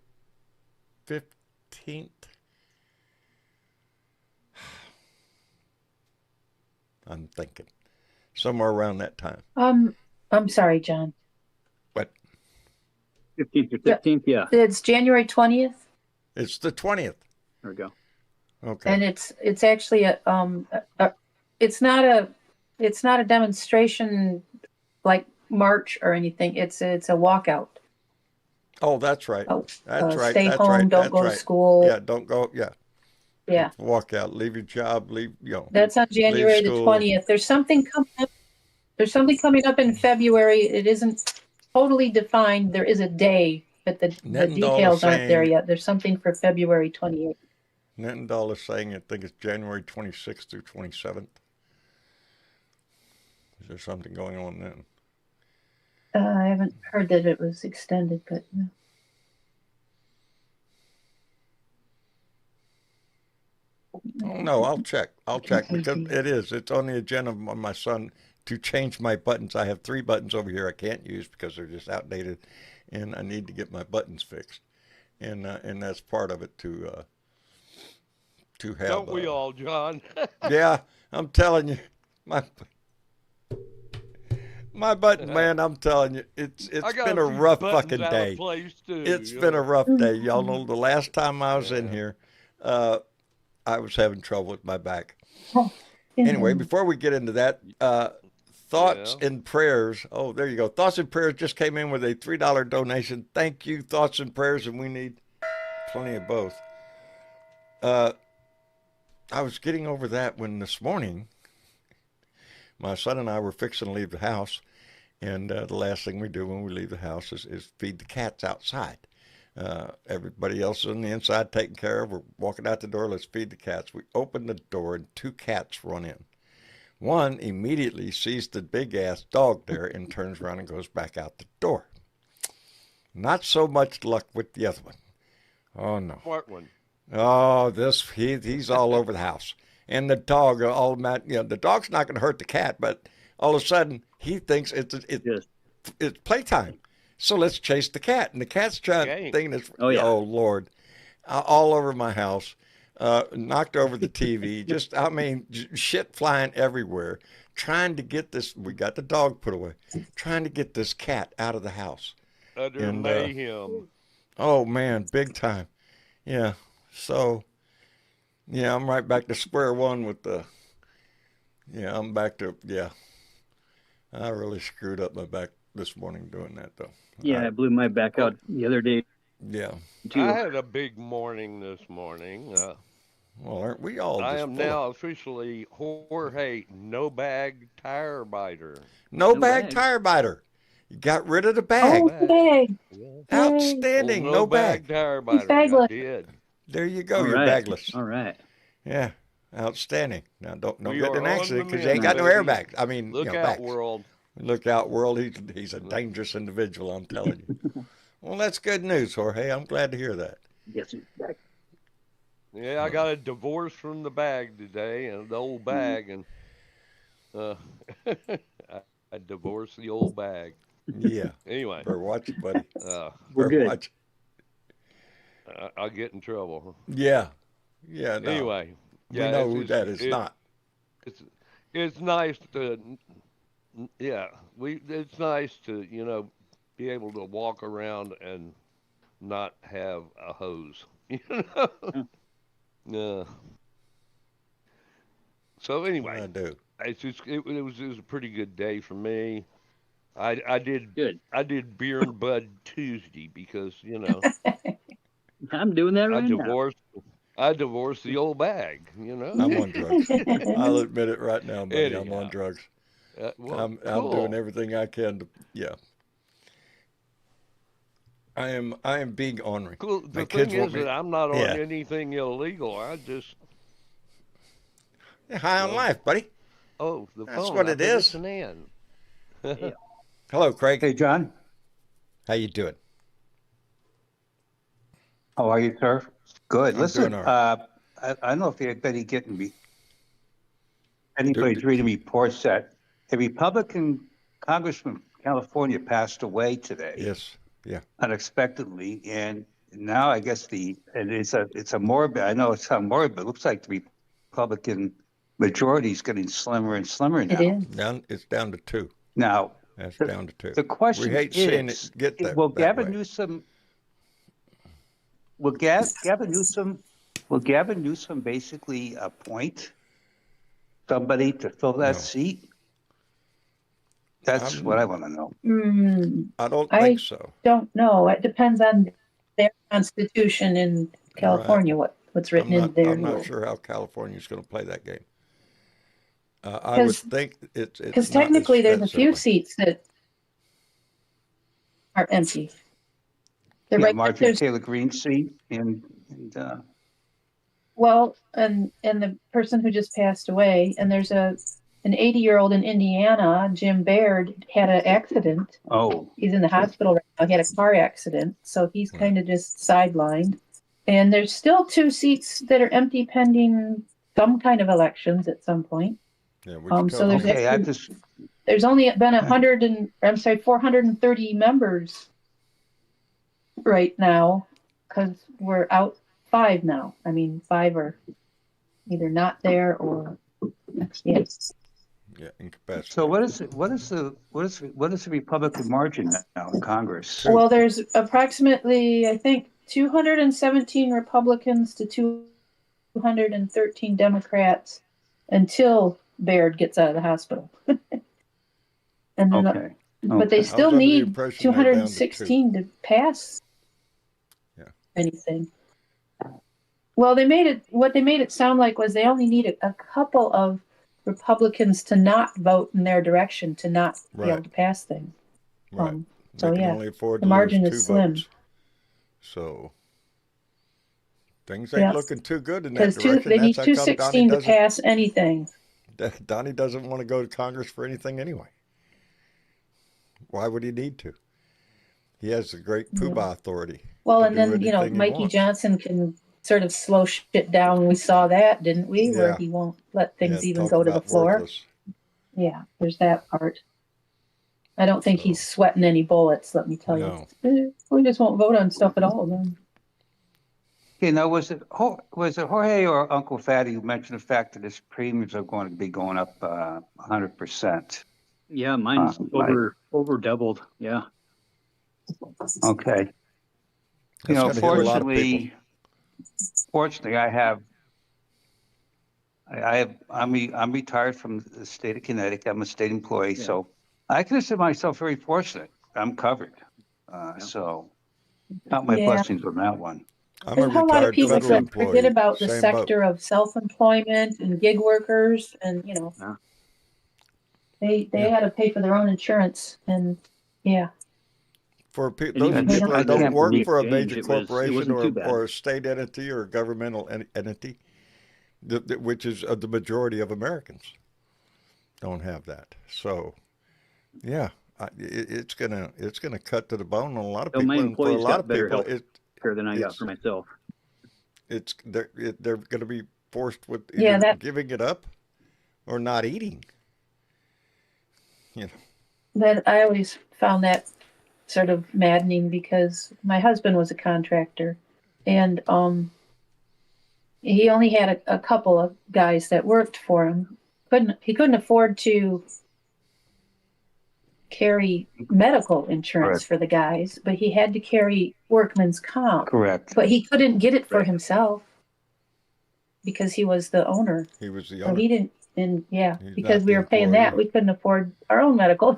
15th. I'm thinking somewhere around that time. I'm sorry, John. But 15th or Yeah. 15th, yeah. It's January 20th, it's the 20th. There we go. Okay. and it's actually it's not a demonstration like march or anything. It's a walkout. Oh, that's right. That's right. Stay That's home, right. don't That's go to right. school. Yeah, don't go. Yeah, Yeah, walk out. Leave your job. Leave. that's on Leave January the school. 20th. There's something coming up. There's something coming up in February. It isn't totally defined. There is a day, but the Nettendahl is details aren't there saying. yet. There's something for February 28th. Nettendahl is saying. I think it's January 26th through 27th. Is there something going on then? I haven't heard that it was extended, but no. Oh no, I'll check. I'll check because it is. It's on the agenda of my son to change my buttons. I have 3 buttons over here I can't use because they're just outdated, and I need to get my buttons fixed. And that's part of it to have. Don't we all, John? Yeah, I'm telling you, my buttons, man. I'm telling you, it's I got been a a few rough buttons fucking out day. of place too. It's you been a know. rough day. Y'all know the last time I was in Yeah. here, I was having trouble with my back. Oh, Anyway, before we get into that, thoughts Yeah. and prayers. Oh, there you go. Thoughts and prayers just came in with a $3 donation. Thank you, thoughts and prayers, and we need plenty of both. I was getting over that when this morning my son and I were fixing to leave the house, and the last thing we do when we leave the house is feed the cats outside. Everybody else is on the inside taken care of. We're walking out the door. Let's feed the cats. We open the door, and 2 cats run in. One immediately sees the big ass dog there and turns around and goes back out the door. Not so much luck with the other one. Oh no. Smart one. Oh, he's all over the house. And the dog, the dog's not going to hurt the cat, but all of a sudden he thinks Yes. it's playtime. So let's chase the cat. And the cat's trying, Gang. thinking it's, Oh, yeah. oh Lord, all over my house, knocked over the TV. Just, I mean, shit flying everywhere. Trying to get this, we got the dog put away. Trying to get this cat out of the house. Under And, mayhem. Oh man, big time. Yeah. So, yeah, I'm right back to square one with I'm back to, I really screwed up my back this morning doing that though. Yeah, I blew my back out the other day Yeah. too. I had a big morning this morning. Well, aren't we all I just am full of- now officially Jorge No Bag Tire Biter. No No bag bag. tire biter. You got rid of the bag. Oh, bag. bag. Outstanding. Old No bag. Tire Biter. bagless. I did. There you go. All You're right. bagless. All right. Yeah. Outstanding. Now don't We get in are an on accident the because you ain't mend, got no baby. airbags. I mean, Look out, backs. world. Look out, world. He's a dangerous individual, I'm telling you. Well, that's good news, Jorge. I'm glad to hear that. Yes. Back. Yeah, I got a divorce from the bag today, and the old bag, and I divorced the old bag. Yeah. Anyway, Better watch it, buddy. We're Better good. watch it. I'll get in trouble. Yeah. Yeah. No. Anyway, We yeah, know who that is not. It's nice to, yeah, it's nice to be able to walk around and not have a hose. Yeah. So anyway, I do. it was a pretty good day for me. I did Good. beer and bud Tuesday because I'm doing that I right now. divorced the old bag. I'm on drugs. I'll admit it right now, buddy. I'm on Anyhow, drugs. well, I'm doing cool. everything I can to. Yeah, I am being ornery. Cool. My The thing kids want is me. that I'm not on Yeah, anything illegal. I just, high you on know, life, buddy. oh, the That's phone. what I it bet it's is. an N. Yeah. Hello, Craig. Hey, John. How you doing? How are you, sir? Good. I'm doing Listen, all right. I don't know if Do, anybody's do, reading reports that a Republican congressman from California passed away today yes. Yeah. unexpectedly, and now I guess it's a morbid. I know it's not morbid, but it looks like the Republican majority is getting slimmer and slimmer It now. is. It's down to two. Now, That's the, down to two. the We question hate seeing is, it get will that way. Gavin Newsom basically appoint somebody to fill that No, seat? That's what I want to know. I don't I think so. don't know. It depends on their constitution in Right. California, what's written in their I'm not rules. sure how California's going to play that game. I would Because think it's not technically there's that a few silly. seats that are empty. They're Yeah, right Marjorie there's Taylor Greene's seat, and well, and the person who just passed away, and there's an 80-year-old in Indiana, Jim Baird, had an accident. oh, He's in the hospital right now. He had a car accident, so he's Right. kind of just sidelined. And there's still 2 seats that are empty pending some kind of elections at some point. Yeah, we can So tell there's them. okay. actually there's only been 430 members right now because we're out 5 now. I mean, 5 are either not there or yes. Yeah, incapacitated. so what is the Republican margin now in Congress? Two. Well, there's approximately, I think, 217 Republicans to 213 Democrats until Baird gets out of the hospital. And then, Okay, but they okay. I was still under the need impression they're down to 216 to pass Yeah. anything. Well, they made it sound like was they only need a couple of Republicans to not vote in their direction to not be able Right. to pass things. Right. So They can yeah, only afford the to margin lose is 2 slim. votes. So things ain't Yeah, looking too good in that because direction. they That's need how come 216 to pass anything. Donnie doesn't want to go to Congress for anything anyway. Why would he need to? He has the great Yeah. poobah authority Well, to and do then anything he Mikey wants. Johnson can sort of slow shit down. We saw that, didn't we? Where Yeah. he won't let Yeah, things even talk go to the about floor. worthless. Yeah, there's that part. I don't think So he's sweating any bullets. Let me tell you. no. We just won't vote on stuff at all. Then. Okay, now was it Jorge or Uncle Fatty who mentioned the fact that his premiums are going to be going up 100%? Yeah, mine's Right. over doubled. Yeah. Okay. That's going to hit a lot of people. Fortunately, I'm retired from the state of Connecticut. I'm a state employee, Yeah. so I consider myself very fortunate. I'm covered. So count my Yeah. blessings on that one. I'm a There's a whole lot of retired people federal that forget employee. about the Same sector boat. of self-employment and gig workers, and Yeah. they Yeah. had to pay for their own insurance, and yeah. For And those even people that I don't can't work believe for a exchange, major it corporation wasn't too bad. or a state entity or a governmental entity, which is the majority of Americans, don't have that. So, yeah, it's gonna cut to the bone on a lot of So people, my and for a employees lot got of better people, health care than I got it's for myself. they're going to be forced with Yeah, either giving it up or not eating. You know, that I always found that sort of maddening because my husband was a contractor, and he only had a couple of guys that worked for him. He couldn't afford to carry medical insurance Correct. for the guys, but he had to carry workman's comp. Correct. But he couldn't get it for Right. himself because he was the owner. he was the So owner. he didn't, and yeah, He's because not we the were paying that, employee. we couldn't afford our own medical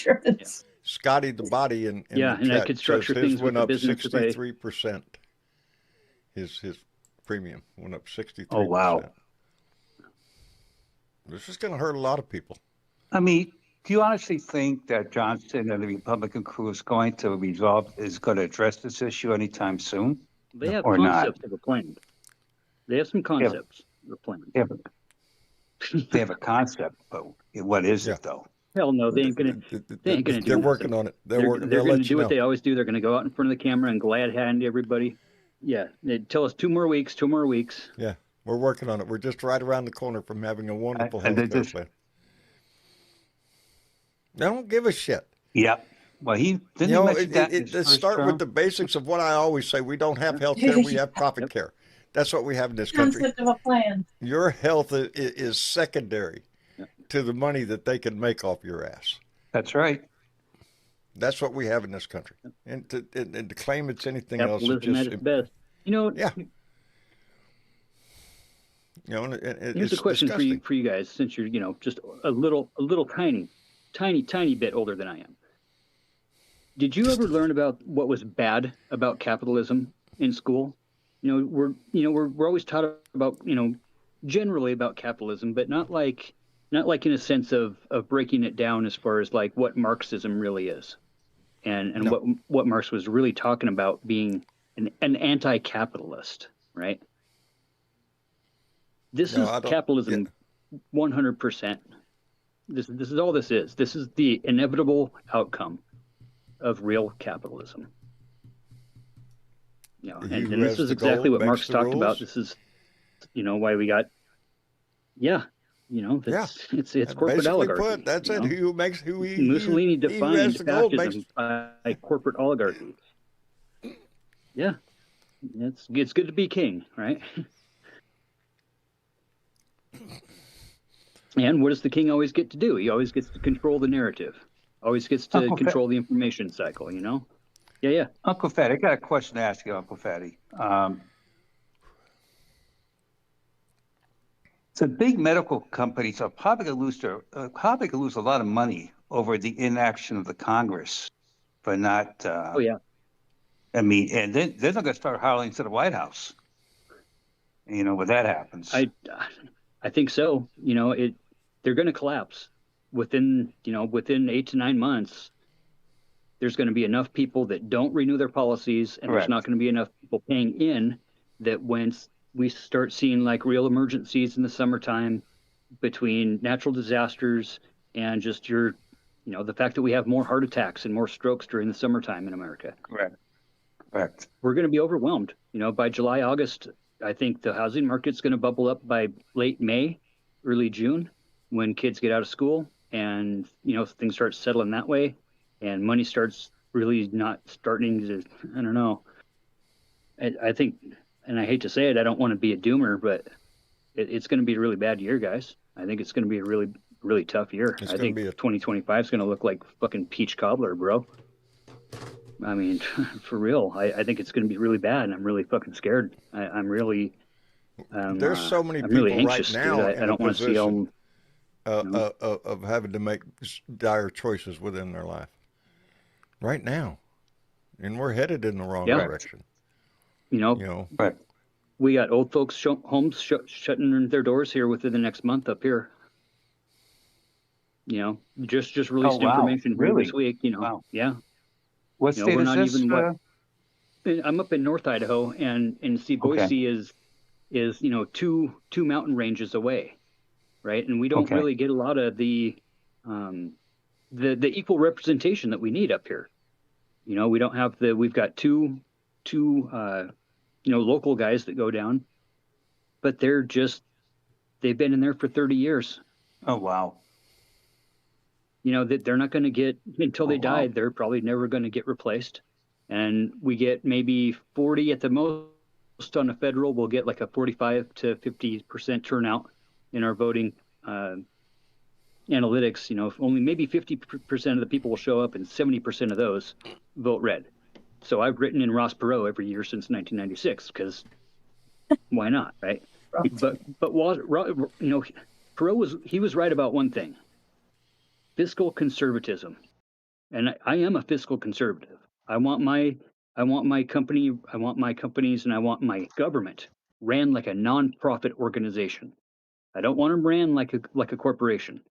insurance. Scotty the Body in Yeah, the and I chat could says structure his things with went the up business if I- 63%. His premium went up 63%. Oh, wow. This is going to hurt a lot of people. I mean, do you honestly think that Johnson and the Republican crew is going to address this issue anytime soon? They have Or not? concepts of a plan. They have some concepts of a plan. They have a concept, but what is Yeah. it though? Hell no, they ain't gonna. They ain't gonna do They're nothing. working on it. They're They're They'll gonna let do you what know. they always do. They're gonna go out in front of the camera and glad hand everybody. Yeah, they tell us 2 more weeks. 2 more weeks. Yeah, we're working on it. We're just right around the corner from having a wonderful And health they're care plan. They don't give a shit. Yep. Well, he didn't You know, mention that in his let's first start term? with the basics of what I always say. We don't have health care. We have profit Yep. care. That's what we have in this country. Concept of a plan. Your health is secondary Yep. to the money that they can make off your ass. That's right. That's what we have in this country. And to claim it's anything else is Capitalism at just, its best. You know. yeah. You know, Here's it's a question disgusting. for you guys, since you're just a little tiny bit older than I am. Did you ever learn about what was bad about capitalism in school? We're always taught about generally about capitalism, but not like in a sense of breaking it down as far as like what Marxism really is, and No. what Marx was really talking about being an anti-capitalist, right? This No, is I don't- capitalism, 100%. This is all this is. This is the inevitable outcome of real capitalism. He And who this has is the exactly gold what Marx makes the talked about. rules. This is, why we got, it's corporate Basically oligarchy. put, that's it. Mussolini he who has defined the gold fascism makes. by corporate oligarchy. Yeah, it's good to be king, right? And what does the king always get to do? He always gets to control the narrative. Always gets to Uncle control the information cycle. Yeah. Uncle Fatty, I got a question to ask you, Uncle Fatty. So big medical companies are probably going to lose a lot of money over the inaction of the Congress for not. Oh yeah. I mean, and then they're going to start howling to the White House. When that happens. I think so. They're going to collapse within 8 to 9 months. There's going to be enough people that don't renew their policies, and Correct. there's not going to be enough people paying in that when we start seeing like real emergencies in the summertime between natural disasters and just the fact that we have more heart attacks and more strokes during the summertime in America. Correct. We're going to be overwhelmed. By July, August, I think the housing market's going to bubble up by late May, early June, when kids get out of school and, things start settling that way and money starts really not starting to, I don't know. I think, and I hate to say it, I don't want to be a doomer, but it's going to be a really bad year, guys. I think it's going to be a really, really tough year. I think 2025 is going to look like fucking peach cobbler, bro. I mean, for real, I think it's going to be really bad, and I'm really fucking scared. I'm really. There's so many I'm people really anxious, right now dude. I don't want to see them. of having to make dire choices within their life. Right now, and we're headed in the wrong direction. Right. We got old folks homes shutting their doors here within the next month up here. Just released information here this week. Wow. Yeah. What state is this? I'm up in North Idaho, and see, Boise is two mountain ranges away, right? And we don't really get a lot of the equal representation that we need up here. We don't have we've got two local guys that go down, but they've been in there for 30 years. Oh, wow. That they're not going to get, until they die, they're probably never going to get replaced. And we get maybe 40 at the most on a federal. We'll get like a 45 to 50% turnout in our voting analytics. If only maybe 50% of the people will show up, and 70% of those vote red. So I've written in Ross Perot every year since 1996 because why not, right? But Perot was right about one thing: fiscal conservatism. And I am a fiscal conservative. I want my company, I want my companies, and I want my government ran like a nonprofit organization. I don't want them ran like a corporation.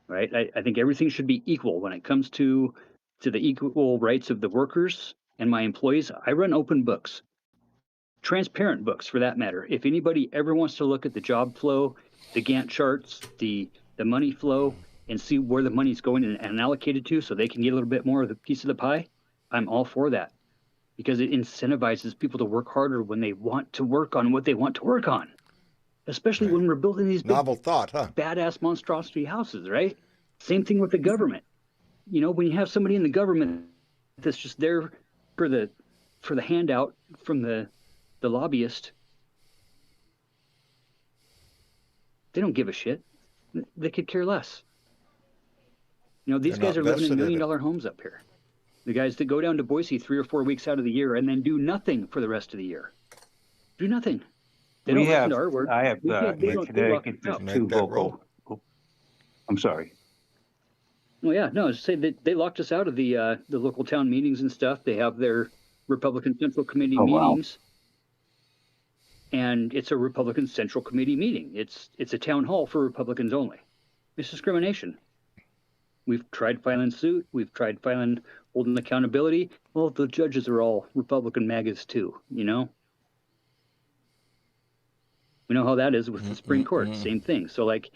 Right? I think everything should be equal when it comes to the equal rights of the workers and my employees. I run open books, transparent books for that matter. If anybody ever wants to look at the job flow, the Gantt charts, the money flow, and see where the money's going and allocated to so they can get a little bit more of the piece of the pie, I'm all for that, because it incentivizes people to work harder when they want to work on what they want to work on, especially when we're building these big, Novel thought, huh? badass monstrosity houses, right? Same thing with the government. You know, when you have somebody in the government that's just there for the handout from the lobbyist, they don't give a shit. They could care less. You know, these They're guys not are living in vested in $1 million homes up here. The guys that go down to Boise 3 or 4 weeks out of the year and then do nothing for the rest of the year. Do nothing. They don't listen to our word. I have They don't Connecticut, there's out. Make two that local. I'm sorry. Well, yeah, no, say that they locked us out of the local town meetings and stuff. They have their Republican Central Committee Oh, wow. meetings, and it's a Republican Central Committee meeting. It's a town hall for Republicans only. It's discrimination. We've tried filing suit. We've tried filing holding accountability. Well, the judges are all Republican MAGAs too. You know, we know how that is with the Supreme Court. Same thing. So like,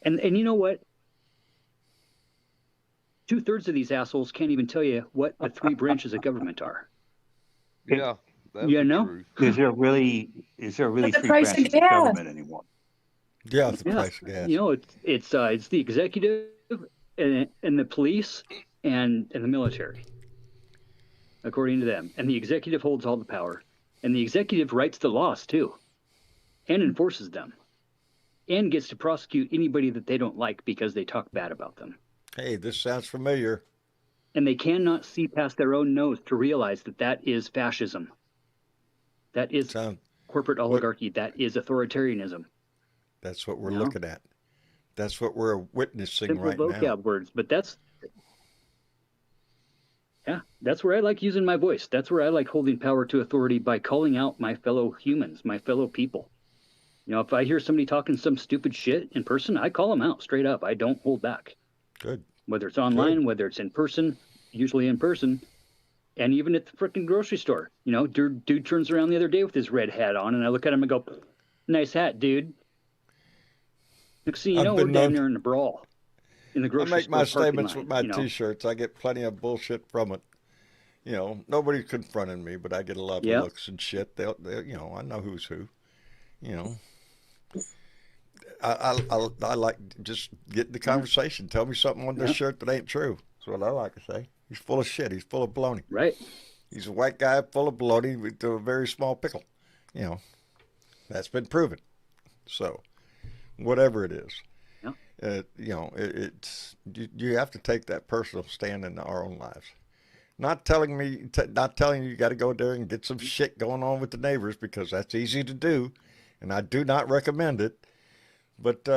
and you know what? 2/3 of these assholes can't even tell you what the 3 branches of government are. Yeah, that's You the know? truth. Is there really the 3 price of branches of gas. government anymore? Yeah, the Yeah, price of gas. you know, it's the executive and the police and the military, according to them. And the executive holds all the power, and the executive writes the laws too, and enforces them, and gets to prosecute anybody that they don't like because they talk bad about them. Hey, this sounds familiar. And they cannot see past their own nose to realize that that is fascism. That is Sound, corporate oligarchy. That is authoritarianism. that's what we're No. looking at. That's what we're witnessing Simple right vocab now. words, but that's where I like using my voice. That's where I like holding power to authority by calling out my fellow humans, my fellow people. You know, if I hear somebody talking some stupid shit in person, I call them out straight up. I don't hold back. Good. Whether it's online, whether it's in person, usually in person, and even at the freaking grocery store. You know, dude turns around the other day with his red hat on, and I look at him and go, "Nice hat, dude." Next thing you know, we're down there in a brawl in the I grocery make store my parking statements line, with my you know? T-shirts. I get plenty of bullshit from it. You know, nobody's confronting me, but I get a lot of Yep. looks and shit. They'll, you know, I know who's who. You know, I like just get in the conversation. Tell me something on this shirt that ain't true. That's what I like to say. He's full of shit. He's full of baloney. Right. He's a white guy full of baloney with a very small pickle. You know, that's been proven. So, whatever it is, you know, it's you have to take that personal stand in our own lives. Not telling you you got to go there and get some shit going on with the neighbors, because that's easy to do, and I do not recommend it. But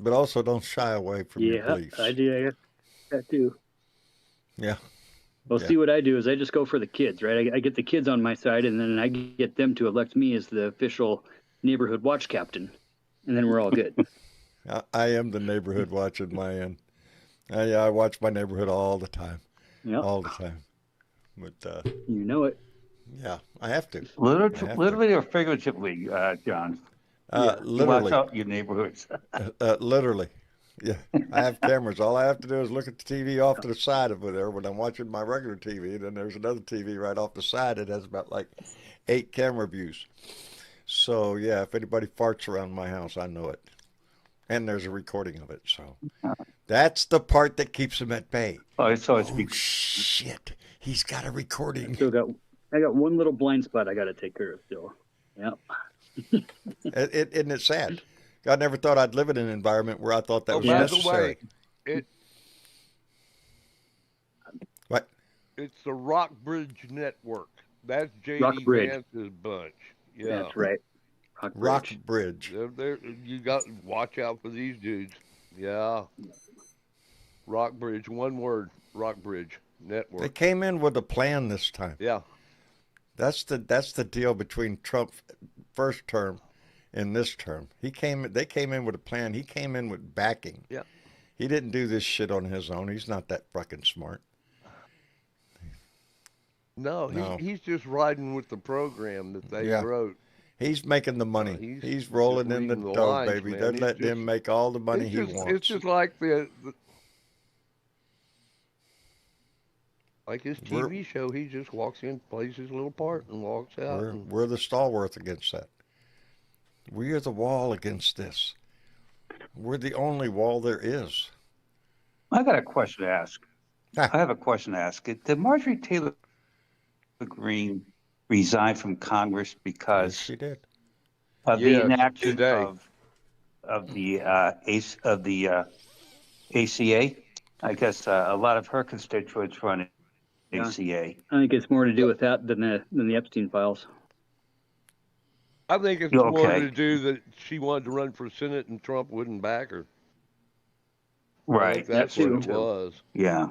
also don't shy away from your beliefs. I do. I guess that too. Yeah. Well, Yeah. see, what I do is I just go for the kids, right? I get the kids on my side, and then I get them to elect me as the official neighborhood watch captain, and then we're all good. I am the neighborhood watch at my end. I watch my neighborhood all the time. Yeah. All the time. But You know it. yeah, I have to. Literally or figuratively, John? You Literally. watch out your neighborhoods. Literally. Yeah, I have cameras. All I have to do is look at the TV off to the side over there when I'm watching my regular TV. Then there's another TV right off the side that has about like 8 camera views. So yeah, if anybody farts around my house, I know it. And there's a recording of it. So that's the part that keeps him at bay. Oh, so it's Oh, shit. He's got a recording. I got one little blind spot I got to take care of still. Yep. Isn't it sad? God never thought I'd live in an environment where I thought that was by necessary. the way, What? it's the Rockbridge Network. That's J.D. Rockbridge. Vance's bunch. Yeah. That's right. Rock Bridge. You got watch out for these dudes. Yeah. Rockbridge, one word, Rockbridge They Network. came in with a plan this time. Yeah. That's the deal between Trump's first term and this term. They came in with a plan. He came in with backing. Yeah. He didn't do this shit on his own. He's not that fucking smart. No, No. he's just riding with the program that they Yeah. wrote. He's making the money. he's He's just rolling in the reading the dough, lines, baby. man. They're It's letting him just- make all the money he wants. It's just like like his TV show. He just walks in, plays his little part, and walks out. We're the stalwart against that. We are the wall against this. We're the only wall there is. I got a question to ask. Ah. I have a question to ask. Did Marjorie Taylor Greene resign from Congress Yes, because she did. of the Yes, inaction today. of the ACA? I guess a lot of her constituents run Yeah. ACA. I think it's more to do with that than the Epstein files. I think it's Yeah, more okay. to do that she wanted to run for Senate and Trump wouldn't back her. I Right. think that's That what too. it was. Yeah.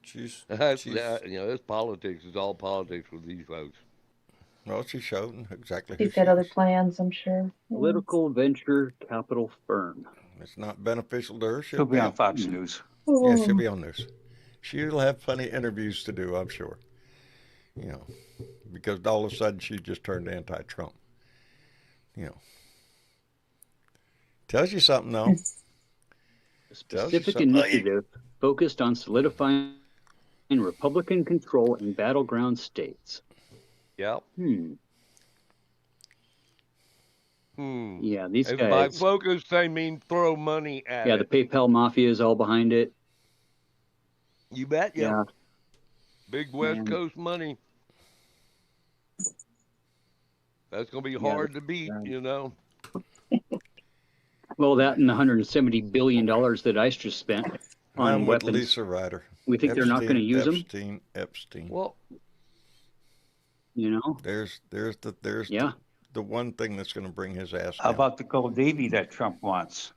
She's, That's, she's it's politics. It's all politics with these folks. well, she showed exactly who She's she got other is. plans, I'm sure. Political venture capital firm. It's not beneficial to her. She'll be on Fox News. Yeah, she'll be on this. She'll have plenty of interviews to do, I'm sure. You know, because all of a sudden she just turned anti-Trump. You know, tells you something though. A Tells you specific something. initiative focused on solidifying Republican control in battleground states. Yep. Yeah, these And by guys. focus, they mean throw money at Yeah, it. the PayPal mafia is all behind it. You bet. Yeah. Big West Man. Coast money. That's going to be Yeah, hard to beat, right. you know. Well, that and the $170 billion that ICE just spent on I'm with weapons. Lisa Ryder. We think they're not going to use them. Epstein. Well, You know? There's Yeah. the one thing that's going to bring his ass How down. about the gold navy that Trump wants?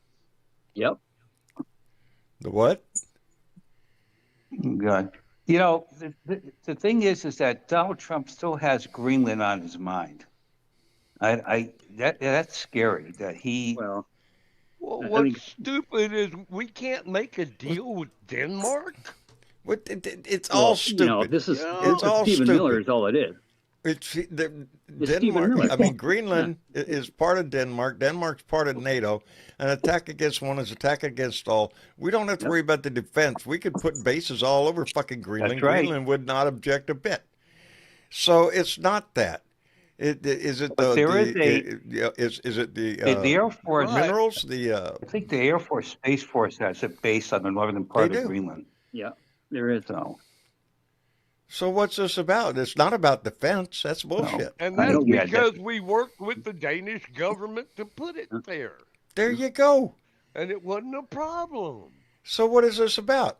Yep. The what? God. You know, the thing is that Donald Trump still has Greenland on his mind. That's scary that he. Well, I what's think- stupid is we can't make a deal with Denmark. What? It's all stupid. You know, this is Yeah. It's all Stephen stupid. Miller is all it is. It's Stephen Denmark. Miller. I mean, Greenland is part of Denmark. Denmark's part of NATO. An attack against one is attack against all. We don't have to worry about the defense. We could put bases all over fucking Greenland. That's right. Greenland would not object a bit. So it's not that. Is it But the, there is is it the the Air Force. minerals? I think the Air Force Space Force has a base on the northern part They of do. Greenland. Yeah, there is. So what's this about? It's not about defense. That's bullshit. And I that's don't get because we worked with the Danish government to put it there. There you go. And it wasn't a problem. So what is this about?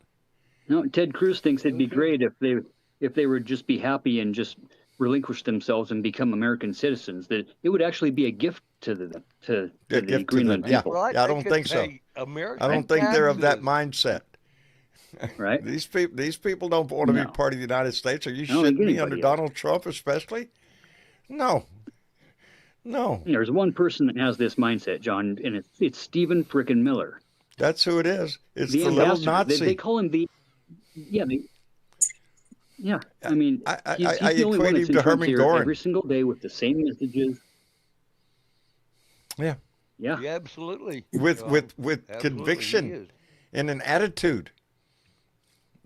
No, Ted Cruz thinks it'd be great if they would just be happy and just relinquish themselves and become American citizens. That it would actually be a gift to the gift to Greenland them, yeah. people, Right? I They don't could think so. pay American I don't think they're of that taxes. mindset. right? These people don't want to be No. part of the United States. Are you I don't think shitting me anybody under is. Donald Trump especially? No. There's one person that has this mindset, John, and it's Stephen frickin' Miller. That's who it is. It's The the little ambassador. Nazi. They call him the. Yeah. I mean, I he's I the only one equate that's him in to Trump's Herman ear Goring. every single day with the same messages. Yeah. Yeah. Yeah, absolutely. With John. with Absolutely, he conviction is. and an attitude.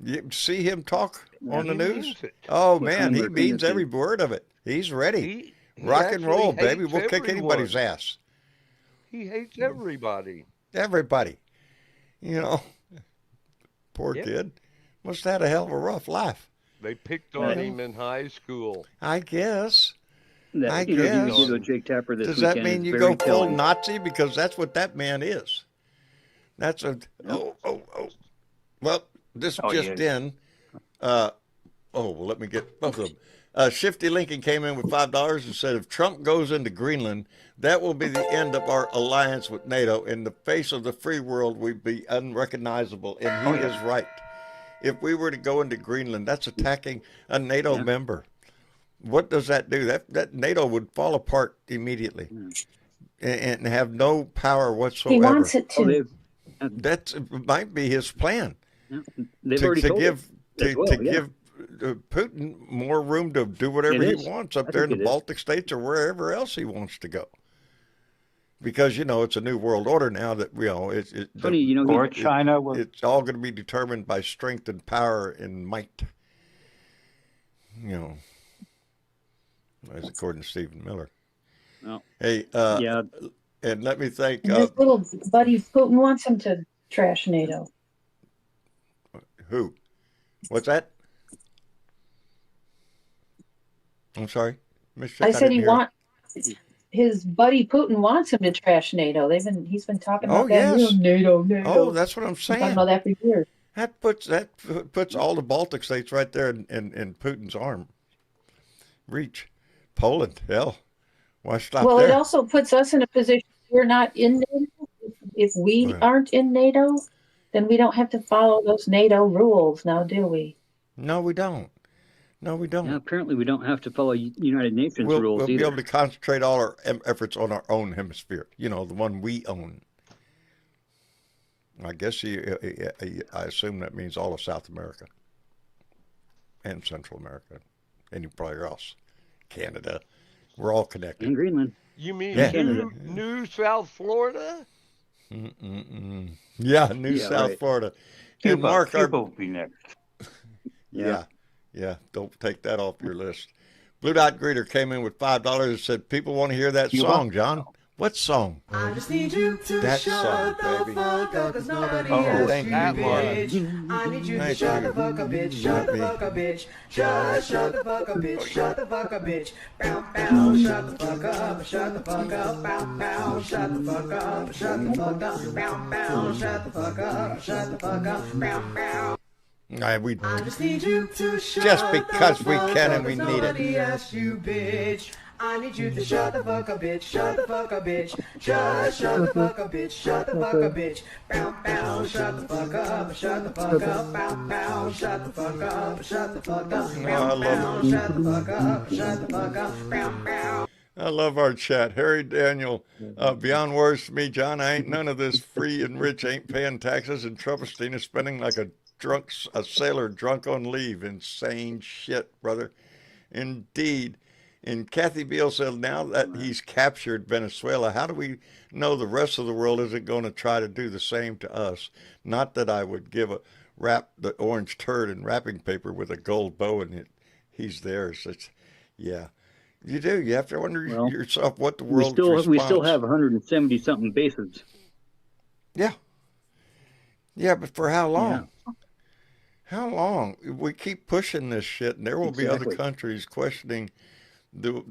You see him talk on the He news? means it. Oh What man, kind he of means attitude? every word of it. He's ready. He Rock and roll, actually baby. hates We'll kick anybody's everyone. ass. He hates everybody. Everybody. You know. Poor Yep. kid. Must have had a hell of a rough life. They picked on him in high school. I guess. That I interview guess. he did with Jake Tapper this Does weekend that mean is you very go full telling. Nazi? Because that's what that man is. That's a oh. Well, this Oh, just yeah. in. Well, let me get both of them. Shifty Lincoln came in with $5 and said, if Trump goes into Greenland, that will be the end of our alliance with NATO. In the face of the free world, we'd be unrecognizable. And he is right. If we were to go into Greenland, that's attacking a NATO member. What does that do? That NATO would fall apart immediately and have no power whatsoever. He wants it to. That might be his plan. They've already told give Putin more room to do whatever he wants up there in the Baltic states or wherever else he wants to go. Because, it's a new world order now that, it's funny, or China. It's all going to be determined by strength and power and might. As according to Stephen Miller. No. Hey, and let me thank... His little buddy Putin wants him to trash NATO. Who? What's that? I'm sorry, I said his buddy Putin wants him to trash NATO. He's been talking about that. Yes. NATO. Oh, that's what I'm saying. Talking about that for years. That puts all the Baltic states right there in Putin's arm reach. Poland, hell, why stop well, there? It also puts us in a position we're not in NATO. If we aren't in NATO, then we don't have to follow those NATO rules now, do we? No, we don't. No, we don't. Yeah, apparently we don't have to follow United Nations rules We'll either. be able to concentrate all our efforts on our own hemisphere, the one we own. I guess I assume that means all of South America and Central America and probably else. Canada. We're all connected. And Greenland. You mean Canada. new South Florida? Yeah, South Florida. Cuba, And Mark, Cuba will be next. Yeah. Don't take that off your list. Blue Dot Greeter came in with $5 and said, people want to hear that song, John. What song? I just need you to That shut song, the baby. fuck up, 'cause nobody Thank asked you, you, Mark. bitch. I need you to Thank shut you. the fuck up, bitch. Shut the fuck up, bitch. Shut the fuck up, bitch. Shut the fuck up, bitch. Bow, bow, shut the fuck up. Shut the fuck up. Bow, bow, shut the fuck up. Shut the fuck up. Bow, bow, shut the fuck up. Shut the fuck up. Bow, bow. I just need you to shut just because the we fuck can up, and we 'cause need it. nobody asked you, bitch. I need you to shut the fuck up, bitch. Shut the fuck up, bitch. Shut the fuck up, bitch. Shut the fuck up, bitch. Bow, bow, shut the fuck up. Shut the fuck up. Bow, bow, shut the fuck up. Shut the fuck up. Bow, bow, shut the fuck up. Shut the fuck up. Bow, bow. I love our chat. Harry Daniel, beyond words to me, John, I ain't none of this free and rich ain't paying taxes, and Trumpstein is spending like a sailor drunk on leave. Insane shit, brother. Indeed. And Kathy Beale said, now that he's captured Venezuela, how do we know the rest of the world isn't going to try to do the same to us? Not that I would wrap the orange turd in wrapping paper with a gold bow and he's there. So yeah. You do. You have to wonder yourself what the world's response. We still have 170 something bases. Yeah. Yeah, but for how long? Yeah. How long? We keep pushing this shit, and there will be other countries questioning that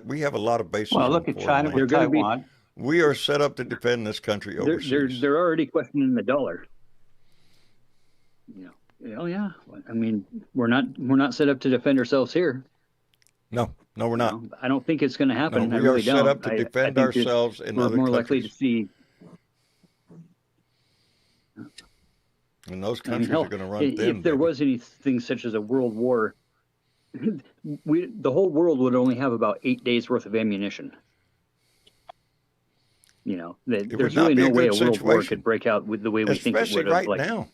we have a lot of bases. Well, look at China with Taiwan. We are set up to defend this country overseas. They're already questioning the dollar. Oh yeah. I mean, we're not set up to defend ourselves here. No, we're not. I don't think it's going to happen. No, I we really are set don't. up to defend ourselves in other countries. We're more likely to see. And those countries are going to run thin. If there was anything such as a world war, the whole world would only have about 8 days worth of ammunition. There's really no way a world war could break out with the way we think it would. Especially right now.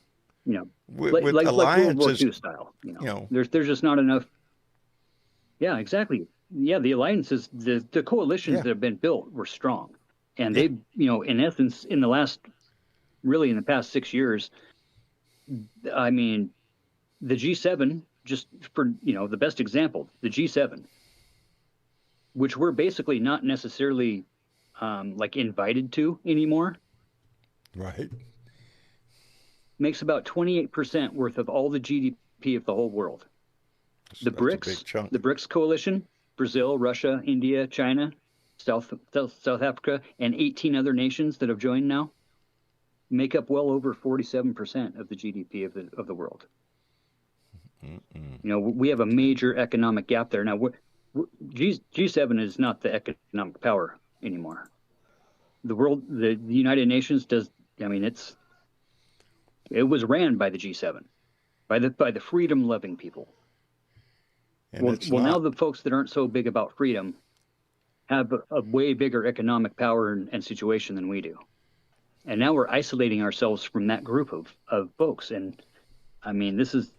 With like World War II style. There's just not enough. Yeah, exactly. Yeah, the alliances, the coalitions that have been built were strong, and they, in essence, in the past 6 years, I mean, the G7, just for the best example, the G7, which we're basically not necessarily like invited to anymore. Right. Makes about 28% worth of all the GDP of the whole world. The BRICS coalition, Brazil, Russia, India, China, South Africa, and 18 other nations that have joined now. make up well over 47% of the GDP of the world. We have a major economic gap there. Now, G7 is not the economic power anymore. The United Nations does. I mean, it was ran by the G7, by the freedom-loving people. And Now the folks that aren't so big about freedom have a way bigger economic power and situation than we do. And now we're isolating ourselves from that group of folks. And I mean, this is.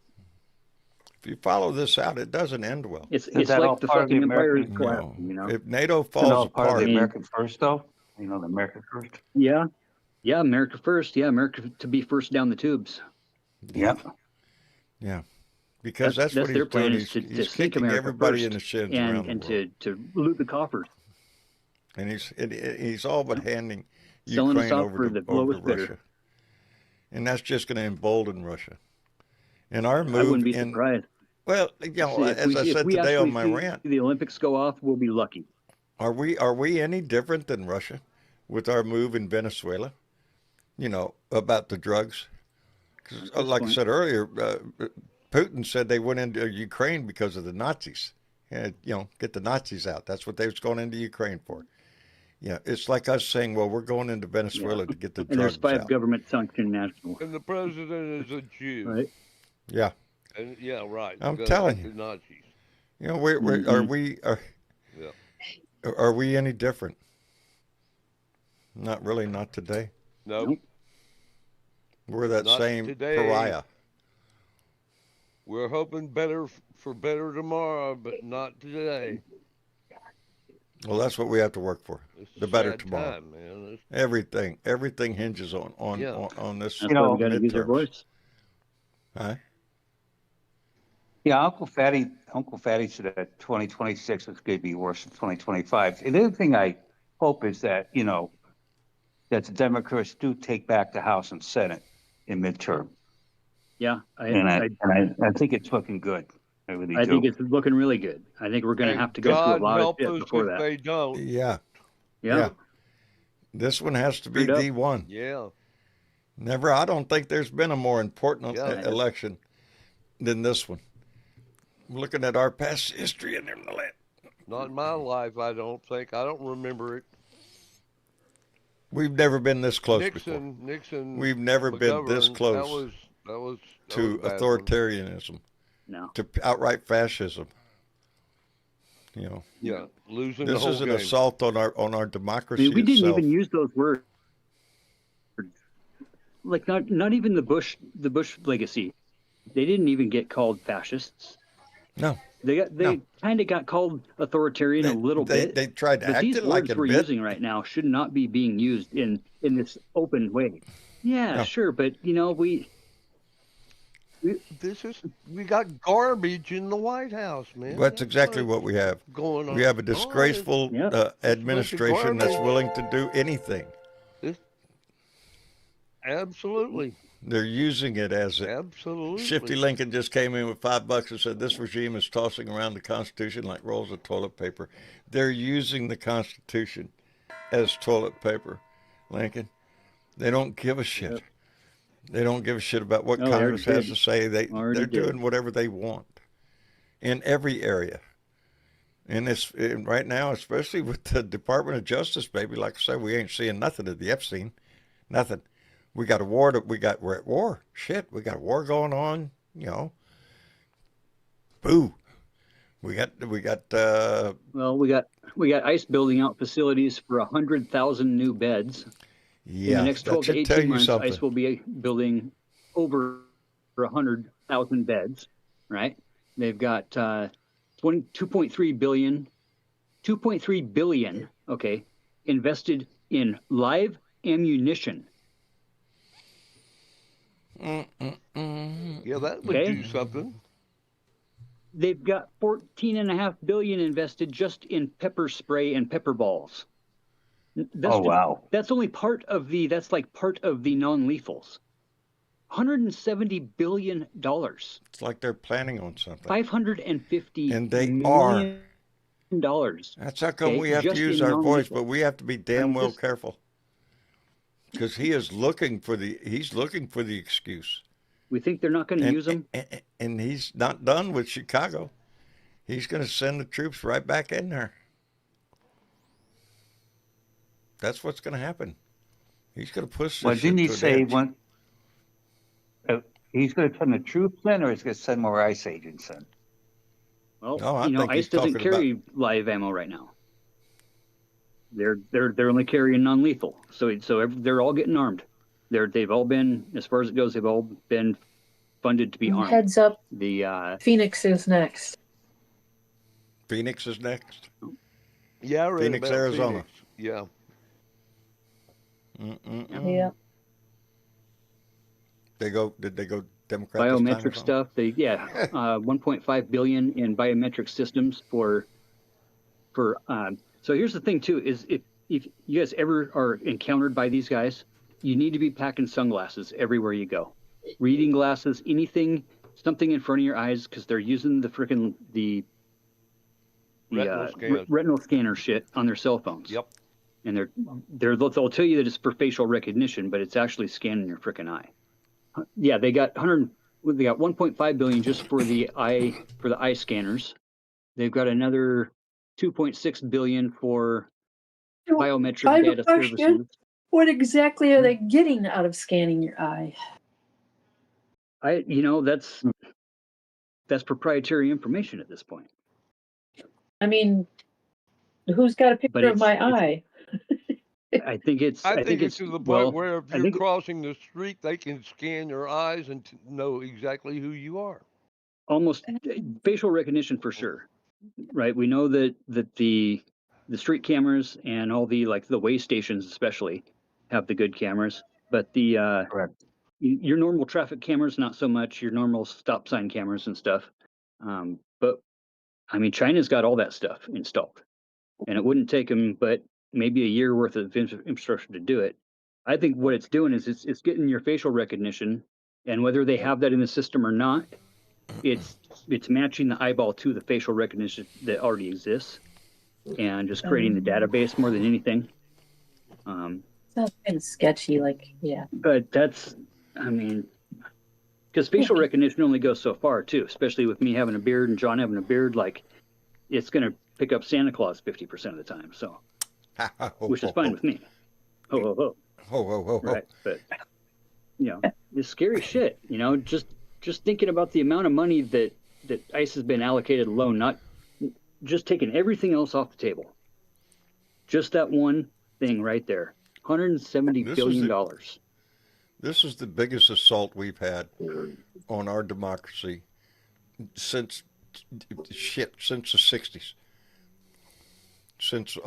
If you follow this out, it doesn't end well. It's that all like the part of the fucking empire is American- collapsing, If NATO It's falls all part of apart, the American first, though. The American first. Yeah, America first. Yeah, America to be first down the tubes. Yeah. because that's what their he's plan doing. is He's to sink kicking America everybody first in the shins around and the world. to loot the coffers, And he's all but handing selling us Ukraine off over for to, the over to lowest bidder. Russia. And that's just going to embolden Russia. And our I move wouldn't be in, surprised. well, as I said today on my rant, the Olympics go off, we'll be lucky. are we any different than Russia with our move in Venezuela? About the drugs. 'Cause, like I said earlier, Putin said they went into Ukraine because of the Nazis. And, get the Nazis out. That's what they was going into Ukraine for. Yeah, it's like us saying, well, we're going into Venezuela to get the And drugs there's 5 out. government sanctioned nationals. And the president is a Jew. Right. Yeah, And yeah, right. I'm Because telling the you. Nazis. Are we any different? Not really, not today. Nope. We're that Not same today. pariah. We're hoping for better tomorrow, but not today. Well, that's what we have to work for. It's a The better sad tomorrow. time, man. Everything hinges on Yeah. on this. That's why we got to use our midterms. voice. Huh? Yeah, Uncle Fatty said that 2026 is going to be worse than 2025. And the other thing I hope is that, that the Democrats do take back the House and Senate in midterm. Yeah, I think it's looking good. I really I do. think it's looking really good. I think we're going to And have to go God through a lot of help shit us before if that. they don't. Yeah. Yeah. This one has to be Straight up. the one. Yeah. I don't think there's been a more important Yeah. election than this one. Looking at our past history in the land. Not in my life, I don't think. I don't remember it. We've never been this close before. Nixon. We've never been this McGovern, close That was to a bad one. authoritarianism, No. to outright fascism. Yeah, losing This the whole is an game. assault on our I democracy mean, we didn't itself. even use those words. Like not even the Bush legacy. They didn't even get called fascists. No. They kind of got called authoritarian a little bit. They tried to But act these it like words a we're bit. using right now should not be being used in this open way. Yeah, No. sure, but we We got garbage in the White House, man. That's exactly what we have. going on. We have a disgraceful Yeah. administration that's garbage. willing to do anything. Absolutely. They're using it as a Absolutely. Shifty Lincoln just came in with $5 and said this regime is tossing around the Constitution like rolls of toilet paper. They're using the Constitution as toilet paper, Lincoln. They don't give a shit. Yep. They don't give a shit about what No, they Congress already has did. to say. Already They're did. doing whatever they want in every area. And right now, especially with the Department of Justice, baby, like I said, we ain't seeing nothing of the Epstein. Nothing. We're at war. Shit, we got a war going on, Boo. We got well, we got ICE building out facilities for 100,000 new beds. In the next 12 to 18 months, ICE will be building over 100,000 beds, right? They've got 2.3 billion, okay, invested in live ammunition. Yeah, that would Okay. do something. They've got 14.5 billion invested just in pepper spray and pepper balls. Wow. That's only part of that's like part of the non-lethals. $170 billion. it's like they're planning on something. 550 And they million dollars. That's how come Okay, we have to just use in our voice, non-lethal. but we have to be damn well careful. because he's looking for the excuse. We think they're not going to use them. And he's not done with Chicago. He's going to send the troops right back in there. That's what's going to happen. He's going to push this Well, didn't he shit to say an edge. he's going to send the troops in, or he's going to send more ICE agents in? Well, No, I think ICE he's doesn't talking carry live ammo right now. They're only carrying non-lethal. So they're all getting armed. They've all been, as far as it goes, they've all been funded to be armed. Heads up, The Phoenix is next. Phoenix is next. Yeah, I read Phoenix, about Arizona. Phoenix. Yeah. Yeah. Did they go Democrat this time or biometric something? stuff. 1.5 billion in biometric systems for. So here's the thing too: is if you guys ever are encountered by these guys, you need to be packing sunglasses everywhere you go, reading glasses, something in front of your eyes, because they're using the freaking retinal scanner shit on their cell phones. Yep. And they'll tell you that it's for facial recognition, but it's actually scanning your freaking eye. Yeah, they got 1.5 billion just for the eye scanners. They've got another 2.6 billion for biometric I have a data question. services. What exactly are they getting out of scanning your eye? That's proprietary information at this point. I mean, who's got a picture of my eye? I think it's to the point where if you're crossing the street, they can scan your eyes and know exactly who you are. Almost facial recognition for sure, right? We know that the street cameras and all the way stations especially have the good cameras, but the your normal traffic cameras not so much. Your normal stop sign cameras and stuff, but I mean China's got all that stuff installed, and it wouldn't take them but maybe a year worth of infrastructure to do it. I think what it's doing is it's getting your facial recognition, and whether they have that in the system or not, it's matching the eyeball to the facial recognition that already exists, and just creating the database more than anything. Sounds kind of sketchy, yeah. But that's, I mean, because facial recognition only goes so far too, especially with me having a beard and John having a beard. It's gonna pick up Santa Claus 50% of the time, so which is fine with me. Ho. Right, but it's scary shit. Just thinking about the amount of money that ICE has been allocated alone, not just taking everything else off the table. Just that one thing right there, $170 billion. This is the biggest assault we've had on our democracy since the 60s. Since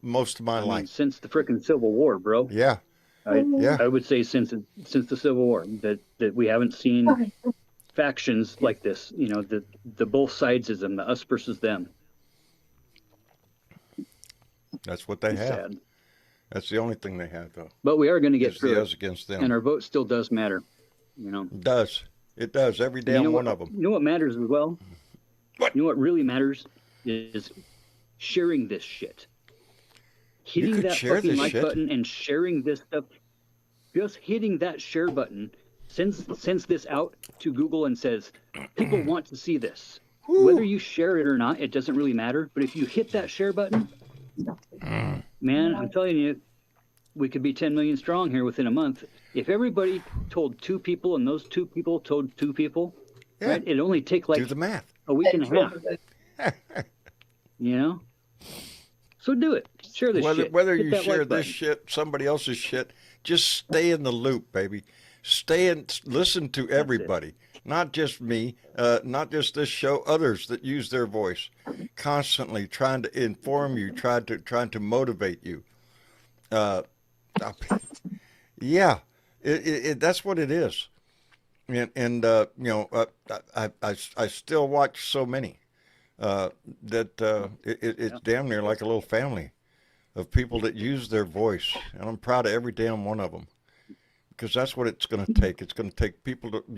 most of my life. Since the frickin' Civil War, bro. Yeah. I would say since the Civil War that we haven't seen factions like this. The both sidesism, the us versus them. That's what they have. Sad. That's the only thing they have, though. But we are going to get through us against them, and our vote still does matter. It does. It does. Every damn one of them. You know what matters as well? What? You know what really matters is sharing this shit. Hitting that fucking like button and sharing this stuff. Just hitting that share button sends this out to Google and says, people want to see this. Whether you share it or not, it doesn't really matter. But if you hit that share button, man, I'm telling you, we could be 10 million strong here within a month. If everybody told 2 people and those 2 people told 2 people, right? It'd only take do the math. a week and a half. So do it. Share this shit. Whether you share this shit, somebody else's shit, just stay in the loop, baby. Stay and listen to everybody, not just me, not just this show. Others that use their voice, constantly trying to inform you, trying to motivate you. That's what it is. And I still watch so many. It's damn near like a little family of people that use their voice, and I'm proud of every damn one of them, because that's what it's going to take. It's going to take people that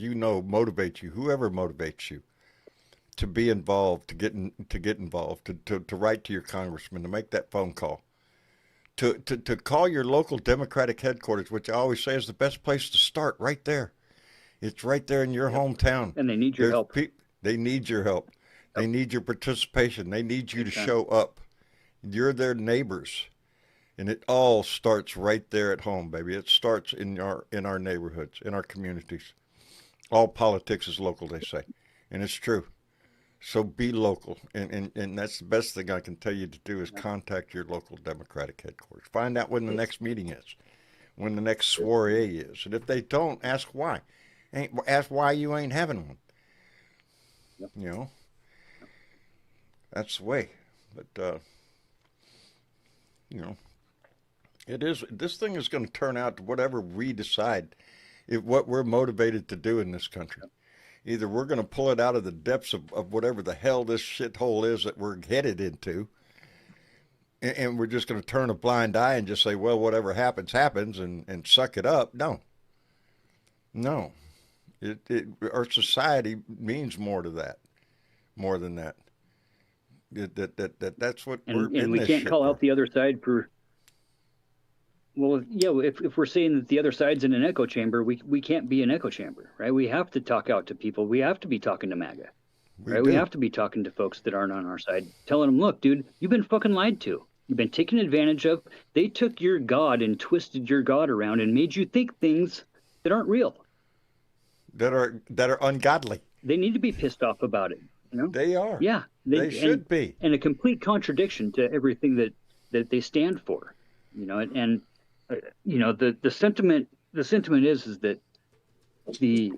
motivate you, whoever motivates you, to be involved, to get involved, to write to your congressman, to make that phone call, to call your local Democratic headquarters, which I always say is the best place to start, right there. It's right there in your hometown. And they need your help. They need your help. They need your participation. They need you to show up. You're their neighbors. And it all starts right there at home, baby. It starts in our neighborhoods, in our communities. All politics is local, they say. And it's true. So be local. And that's the best thing I can tell you to do is contact your local Democratic headquarters. Find out when the next meeting is, when the next soiree is. And if they don't, ask why. Ask why you ain't having one. You know? That's the way. But, you know, it is. This thing is going to turn out to whatever we decide, what we're motivated to do in this country. Either we're going to pull it out of the depths of whatever the hell this shithole is that we're headed into, and we're just going to turn a blind eye and just say, well, whatever happens, happens, and suck it up. No. Our society means more to that, more than that. That's what we're in. And we can't call out the other side for. Well, yeah, if we're saying that the other side's in an echo chamber, we can't be an echo chamber, right? We have to talk out to people. We have to be talking to MAGA, right? We have to be talking to folks that aren't on our side, telling them, look, dude, you've been fucking lied to. You've been taken advantage of. They took your God and twisted your God around and made you think things that aren't real. That are ungodly. They need to be pissed off about it. You know? They are. Yeah. They should be. And a complete contradiction to everything that they stand for. You know, and you know, the sentiment is that the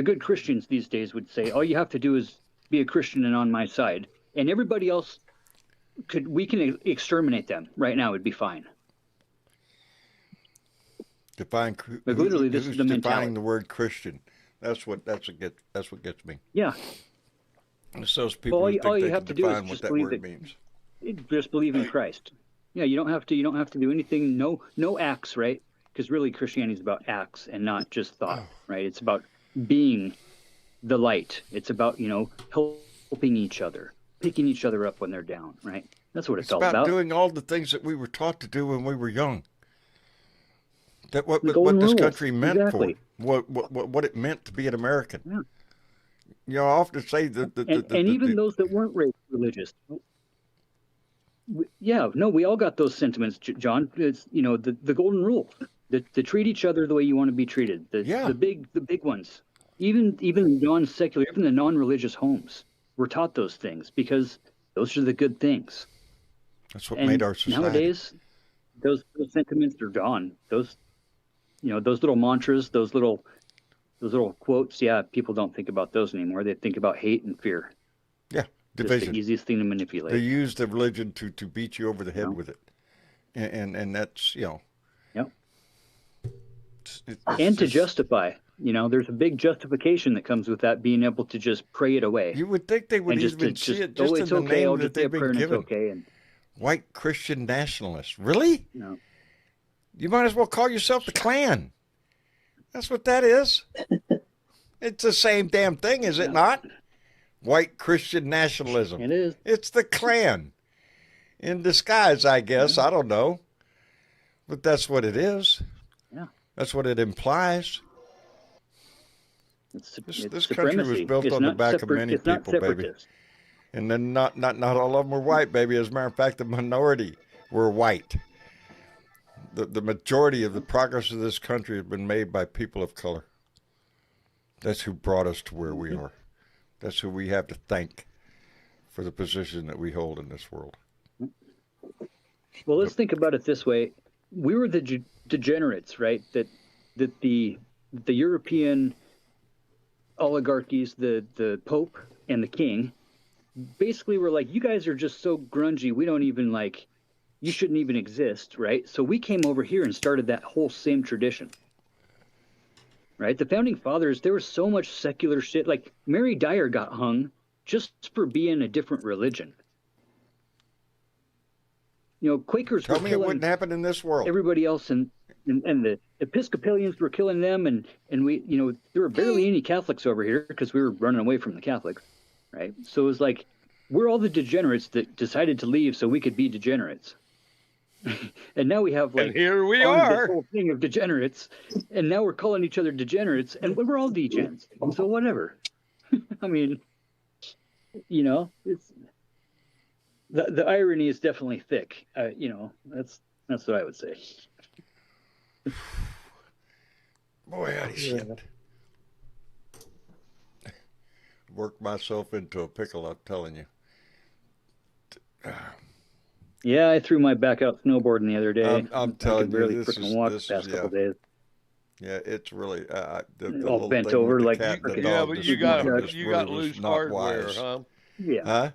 good Christians these days would say, all you have to do is be a Christian and on my side, and everybody else we can exterminate them right now. It'd be fine. But literally, this is the mentality. Defining the word Christian. That's what gets me. Yeah. And it's those people who think they can define what that word means. Just believe in Christ. Yeah, you don't have to do anything. No acts, right? Because really, Christianity is about acts and not just thought, right? It's about being the light. It's about helping each other, picking each other up when they're down, right? That's what it's all about. It's about doing all the things that we were taught to do when we were young. That what this country meant for, what it meant to be an American. Yeah. You know, I often say even those that weren't raised religious. We all got those sentiments, John. It's the golden rule, to treat each other the way you want to be treated. The big ones, even non-secular, even the non-religious homes, were taught those things because those are the good things. That's what made our society. Nowadays, those sentiments are gone. Those little mantras, those little quotes. Yeah, people don't think about those anymore. They think about hate and fear. Yeah. Division. Just the easiest thing to manipulate. They use the religion to beat you over the head with it, and that's Yep. And to justify, there's a big justification that comes with that, being able to just pray it away. You would think they would even see it just in the name that they've been given. Okay, White Christian nationalists, really? No. You might as well call yourself the Klan. That's what that is. It's the same damn thing, is it not? White Christian nationalism. It is. It's the Klan. In disguise, I guess. I don't know. But that's what it is. Yeah. That's what it implies. This country was built on the back of many people, baby. And then not all of them were white, baby. As a matter of fact, the minority were white. The majority of the progress of this country has been made by people of color. That's who brought us to where we are. That's who we have to thank for the position that we hold in this world. Well, let's think about it this way. We were the degenerates, right? That the European oligarchies, the Pope and the King, basically were like, you guys are just so grungy, we don't even you shouldn't even exist, right? So we came over here and started that whole same tradition. Right? The founding fathers, there was so much secular shit. Like Mary Dyer got hung just for being a different religion. Quakers Tell were me killing it wouldn't happen in this world. Everybody else, and the Episcopalians were killing them, and we, there were barely any Catholics over here because we were running away from the Catholics, right? So it was like we're all the degenerates that decided to leave so we could be degenerates. And now we have like And here we on are. this whole thing of degenerates, and now we're calling each other degenerates, and we're all degens. So whatever. I mean, you know, it's the irony is definitely thick. You know, that's what I would say. Boy, howdy shit. Worked myself into a pickle, I'm telling you. Yeah, I threw my back out snowboarding the other day. I'm I telling could you, barely this frickin' is- walk this the past is- couple days. Yeah, it's really the All little bent thing with over the like cat and the frickin' Yeah, dog but this you got morning just you really got was loose not hardware, wise. huh? Yeah. Huh?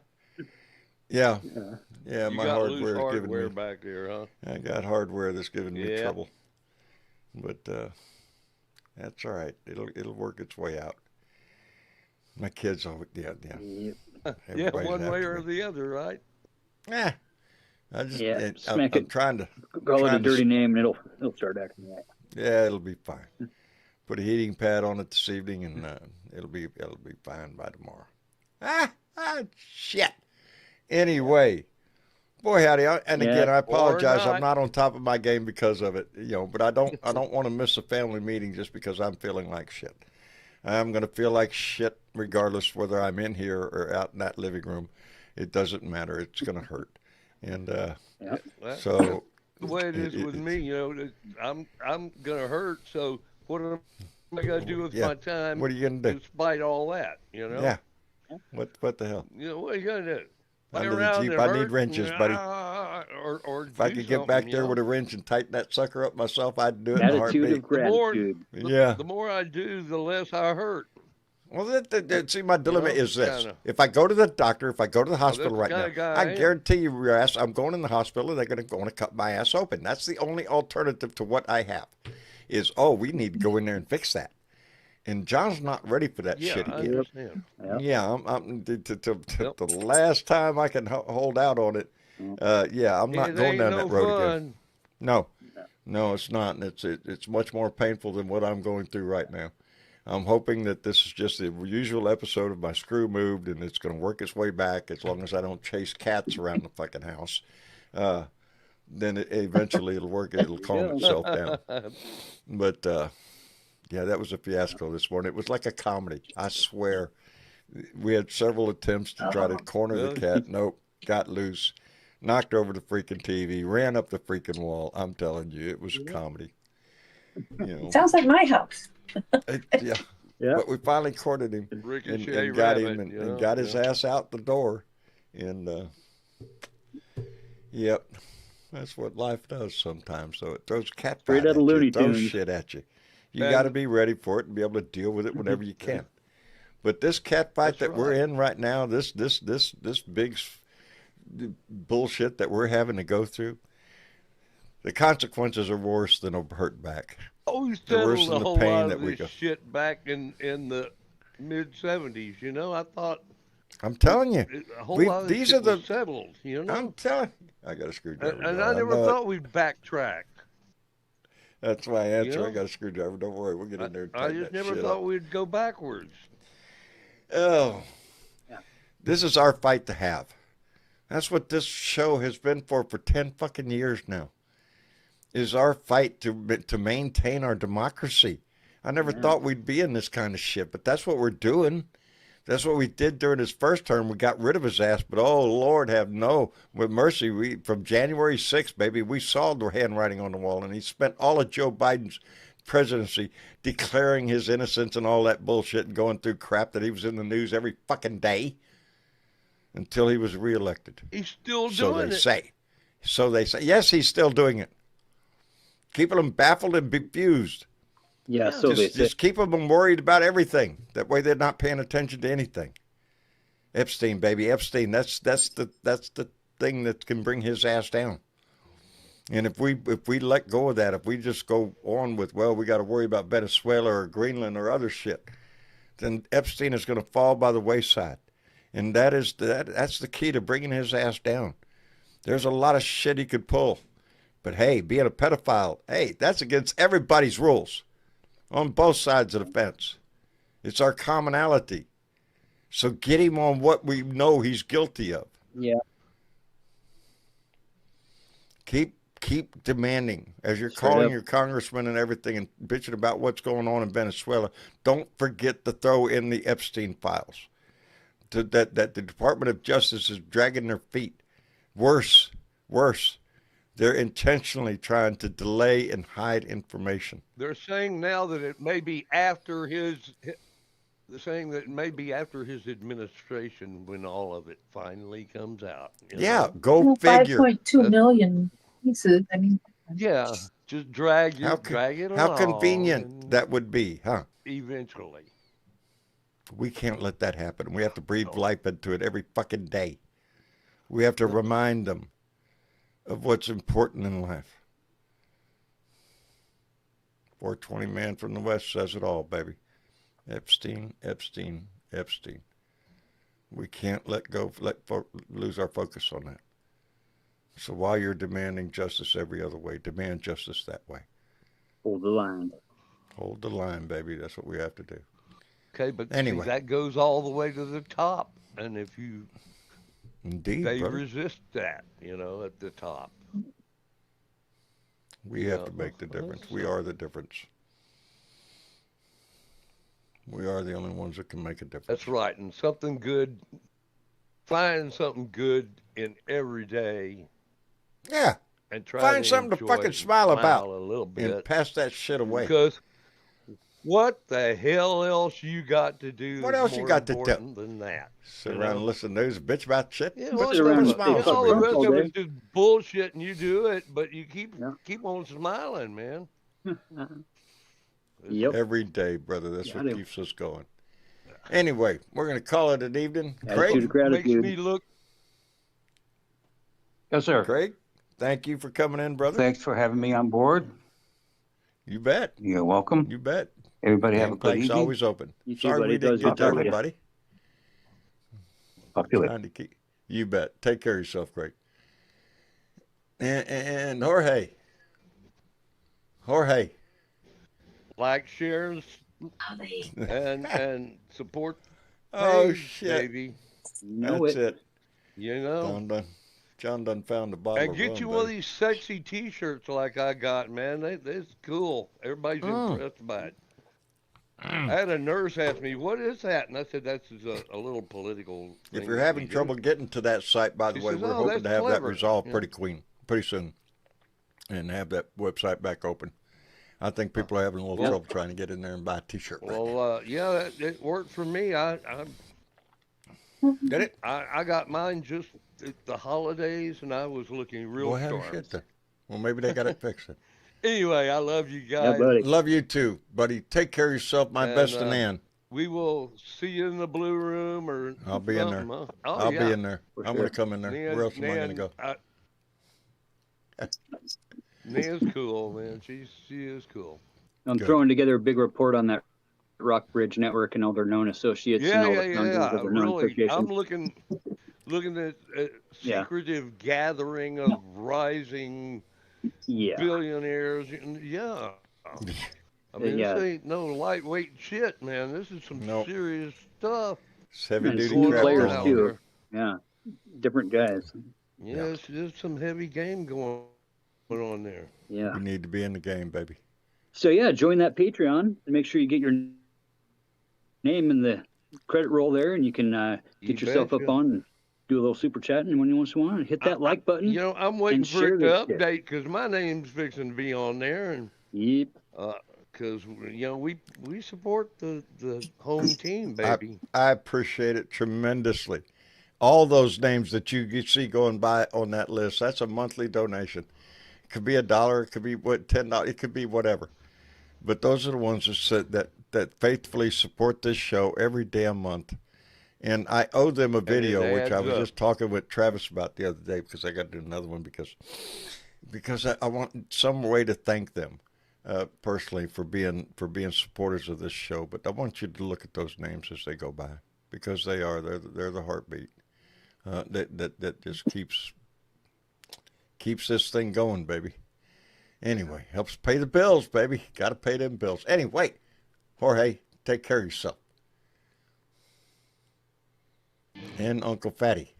Yeah, Yeah. yeah, You my got loose hardware is giving hardware me. back there, huh? I got hardware that's giving me Yeah. trouble, but that's all right. It'll work its way out. My kids always, yeah. Yeah, Everybody's one way after or me. the other, right? Yeah, I just Yeah, I'm smack it. trying to. Call it a trying to dirty name, and it'll start acting right. Yeah, it'll be fine. Put a heating pad on it this evening, and it'll be fine by tomorrow. Shit. Anyway, boy, howdy. And Yeah. again, I apologize. Or I'm not on top of my game because of it, you know. But I don't want to miss a family meeting just because I'm feeling like shit. I'm gonna feel like shit regardless whether I'm in here or out in that living room. It doesn't matter. It's gonna hurt, and Yeah. That's so. the way it is with me. You know, I'm gonna hurt. So what am I gonna do with Yeah. my time? What are you gonna do? Despite all that, you know. Yeah. What the hell? You know what are you gonna do? Lay Under the around Jeep, and I need hurt? wrenches, buddy. Or If I do could get back something, there you know? with a wrench and tighten that sucker up myself, I'd do it in a Attitude of heartbeat. gratitude. Yeah. The more I do, the less I hurt. Well, see, my dilemma know, is this: kinda. if I go to the doctor, if I go to the hospital the right now, kinda guy I I am. guarantee you, your ass, I'm going in the hospital. They're going to cut my ass open. That's the only alternative to what I have. Is we need to go in there and fix that. And John's not ready for that Yeah, shit I again. understand. Yep. Yeah, I'm Yep. the last time I can hold out on it. Yeah, I'm not It going ain't down no that road again. fun. No, it's not, and it's much more painful than what I'm going through right now. I'm hoping that this is just the usual episode of my screw moved, and it's going to work its way back as long as I don't chase cats around the fucking house. Then eventually it'll work. It'll calm itself down. But yeah, that was a fiasco this morning. It was like a comedy. I swear. We had several attempts to try to corner the cat. Nope, got loose. Knocked over the freaking TV, ran up the freaking wall. I'm telling you, it was a comedy. You know, Sounds like my house. yeah. Yeah. But we finally cornered him Ricochet and got rabbit, him and, you know, got his yeah. ass out the door. And yep, that's what life does sometimes. So it throws cat Straight fight out of at you. Looney It throws Tunes. shit at you. You And- got to be ready for it and be able to deal with it whenever you can. But this cat fight That's that we're right. in right now, this big bullshit that we're having to go through, the consequences are worse than a hurt back. Oh, we The worse settled than a the whole pain lot that of we this go. shit back in the mid '70s. You know, I thought I'm telling you, a whole We- lot of this these shit are the- was settled. You know, I'm telling you. I got a screwdriver. and y'all. I never know it. thought we'd backtrack. That's my answer. You I know? got a screwdriver. Don't worry. We'll get in there and I tighten just that never shit thought up. we'd go backwards. Oh. Yeah. This is our fight to have. That's what this show has been for 10 fucking years now. Is our fight to maintain our democracy. I never thought we'd be in this kind of shit, but that's what we're doing. That's what we did during his first term. We got rid of his ass, but oh Lord, have no with mercy. We from January 6th, baby, we saw the handwriting on the wall, and he spent all of Joe Biden's presidency declaring his innocence and all that bullshit and going through crap that he was in the news every fucking day until he was reelected. He's still So doing they it. say. So they say. Yes, he's still doing it. Keeping them baffled and confused. Yeah, so they say. Just keep them worried about everything. That way they're not paying attention to anything. Epstein, baby, Epstein. That's the thing that can bring his ass down. And if we let go of that, if we just go on with, well, we got to worry about Venezuela or Greenland or other shit, then Epstein is going to fall by the wayside. And that's the key to bringing his ass down. There's a lot of shit he could pull. But hey, being a pedophile, hey, that's against everybody's rules on both sides of the fence. It's our commonality. So get him on what we know he's guilty of. Yeah. Keep demanding as you're Straight calling up. your congressman and everything and bitching about what's going on in Venezuela. Don't forget to throw in the Epstein files. That the Department of Justice is dragging their feet. Worse. They're intentionally trying to delay and hide information. They're saying now that it may be after his. They're saying that it may be after his administration when all of it finally comes out. Yeah, go figure. 5.2 million pieces. I mean, Yeah, just drag it along. How convenient that would be, huh? Eventually. We can't let that happen. We have to breathe life into it every fucking day. We have to remind them of what's important in life. 420 man from the West says it all, baby. Epstein. We can't lose our focus on that. So while you're demanding justice every other way, demand justice that way. Hold the line. Hold the line, baby. That's what we have to do. Okay, but anyway, see, that goes all the way to the top. And if indeed, they brother, resist that, at the top. We have to make the difference. We are the difference. We are the only ones that can make a difference. That's right. And find something good in every day. Yeah. And try find to something to fucking smile about a little bit. And pass that shit away. Because what the hell else you got to do? What else you got to do than that? Sit around and listen to those bitch about shit. Yeah, all the rest of it's just bullshit, and you do it, but you keep on smiling, man. Yep. Every day, brother. That's what keeps us going. Anyway, we're going to call it an evening. Craig, makes me look. Yes, sir. Craig, thank you for coming in, brother. Thanks for having me on board. You bet. You're welcome. You bet. Everybody have a good evening. Always open. Sorry we didn't get to everybody. Talk to you later. You bet. Take care of yourself, Craig. And Jorge. Like, share, and support. Oh, page, shit. Baby. That's it. John done found a bottle and of get rum, you one of these sexy T-shirts like I got, man. That's cool. Everybody's impressed by it. I had a nurse ask me, "What is that?" And I said, "That's a little political." If you're having trouble getting to that site, by the way, we're hoping to have that resolved pretty soon, and have that website back open. I think people are having a little trouble trying to get in there and buy a T-shirt. Well, it worked for me. Did it? I got mine just at the holidays, and I was looking real sharp. Well, maybe they got it fixed. Anyway, I love you guys. Yeah, love you too, buddy. Take care of yourself. My best to Nan. We will see you in the blue room, or I'll be in there. Huh? I'll be in there. For I'm sure. going to come in there. Where else am I going to go? Nan's cool, man. She is cool. I'm throwing together a big report on that Rockbridge Network and all their known associates and all the founders of their known associations. I'm looking at a secretive gathering of rising billionaires. Yeah. I mean, this ain't no lightweight shit, man. This is some serious stuff. It's heavy duty crap players too. Yeah, different guys. Yeah, there's some heavy game going on there. Yeah, you need to be in the game, baby. So join that Patreon and make sure you get your name in the credit roll there, and you can get yourself up on and do a little super chatting when you want to. Hit that like button. I'm waiting for it to update because my name's fixing to be on there, and because we support the home team, baby. I appreciate it tremendously. All those names that you see going by on that list, that's a monthly donation. It could be $1, it could be $10, it could be whatever. But those are the ones that faithfully support this show every damn month. And I owe them a video, which I was just talking with Travis about the other day, because I got to do another one because I want some way to thank them personally for being supporters of this show. But I want you to look at those names as they go by, because they're the heartbeat that just keeps this thing going, baby. Anyway, helps pay the bills, baby. Got to pay them bills. Anyway, Jorge, take care of yourself. and Uncle Fatty.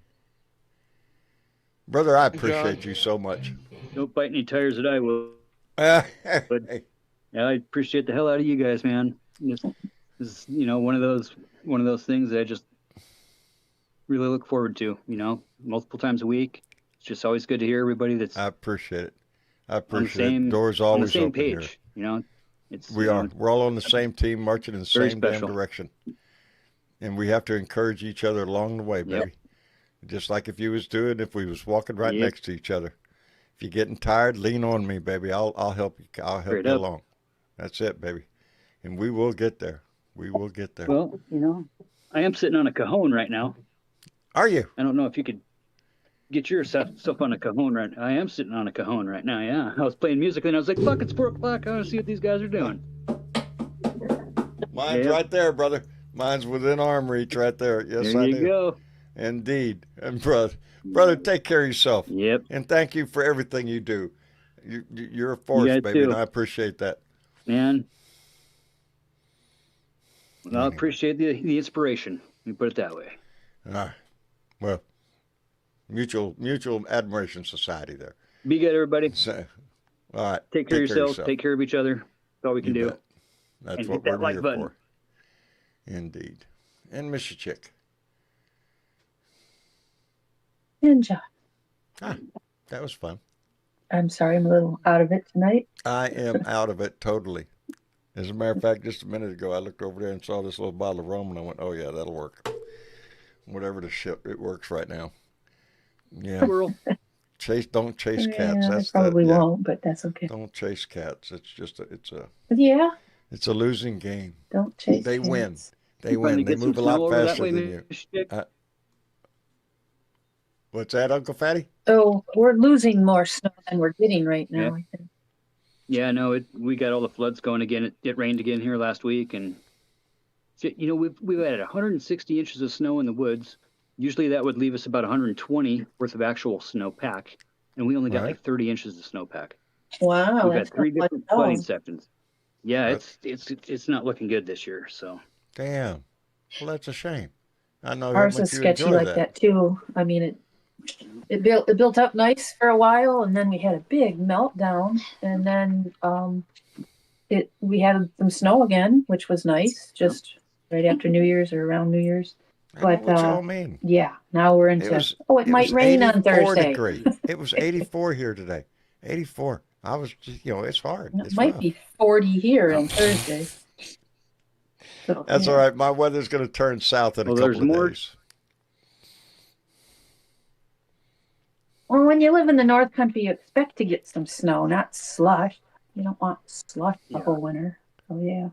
Brother, I John. appreciate you so much. Don't bite any tires that I will. Hey, Yeah, I appreciate the hell out of you guys, man. This is, one of those things that I just really look forward to. Multiple times a week. It's just always good to hear everybody that's I appreciate it. I on the appreciate it. same Doors on the always same open here. page. It's We are. We're all on the same team, marching in the Very same damn special. direction. And we have to encourage each other along the way, Yep. baby. Just like if you was doing, if we was walking right Yep. next to each other. If you're getting tired, lean on me, baby. I'll help you. I'll help Straight you up. along. That's it, baby. And we will get there. We will get there. Well, I am sitting on a cajon right now. Are you? I don't know if you could get yourself on a cajon right now. I am sitting on a cajon right now, yeah. I was playing music and I was like, fuck, it's 4 o'clock. I want to see what these guys are doing. Mine's Yep. right there, brother. Mine's within arm reach right there. Yes, There I you do. go. Indeed. And brother, take care of yourself. Yep. And thank you for everything you do. You're a force, guys baby, too. and I appreciate that. Man. Well, I Anyway. appreciate the inspiration. Let me put it that way. All right. Well, mutual admiration society there. Be good, everybody. So, all right. Take care of yourselves. Take care of each other. That's all we can You do. bet. That's And what hit that we're like here button. for. Indeed. And Mr. Chick. And John, That was fun. I'm sorry I'm a little out of it tonight. I am out of it totally. As a matter of fact, just a minute ago, I looked over there and saw this little bottle of rum, and I went, "Oh yeah, that'll work. Whatever the shit, it works right now." Yeah. Squirrel. Don't chase cats. Yeah, I That's probably yeah. won't, but that's okay. Don't chase cats. It's just But yeah, it's a losing game. don't chase They cats. win. They You finally win. They get some move a snow lot over that faster way, than you. Mr. Chick? What's that, Uncle Fatty? So we're losing more snow than we're getting right now, Yeah. I think. Yeah, no, we got all the floods going again. It rained again here last week, and we've had 160 inches of snow in the woods. Usually that would leave us about 120 worth of actual snowpack, and we only got Right. like 30 inches of snowpack. Wow, We've that's had 3 not much different at all. flooding sections. Yeah, That's- it's not looking good this year. So Damn. Well, that's a shame. I know Ours how much is you sketchy enjoy like that too. I mean, it built up nice for a while, and then we had a big meltdown, and then we had some snow again, which was nice, just right after New Year's or around New Year's. I know But what y'all mean. yeah, now we're into it might was rain on 84 Thursday. degree. It was 84 here today. 84. I was just, it's hard. It It's might rough. be 40 here on Thursday. So, That's yeah. all right. My weather's going to turn south in Well, a there's couple of more- days. Well, when you live in the North Country, you expect to get some snow, not slush. You don't want slush the Yeah. whole winter. Oh yeah,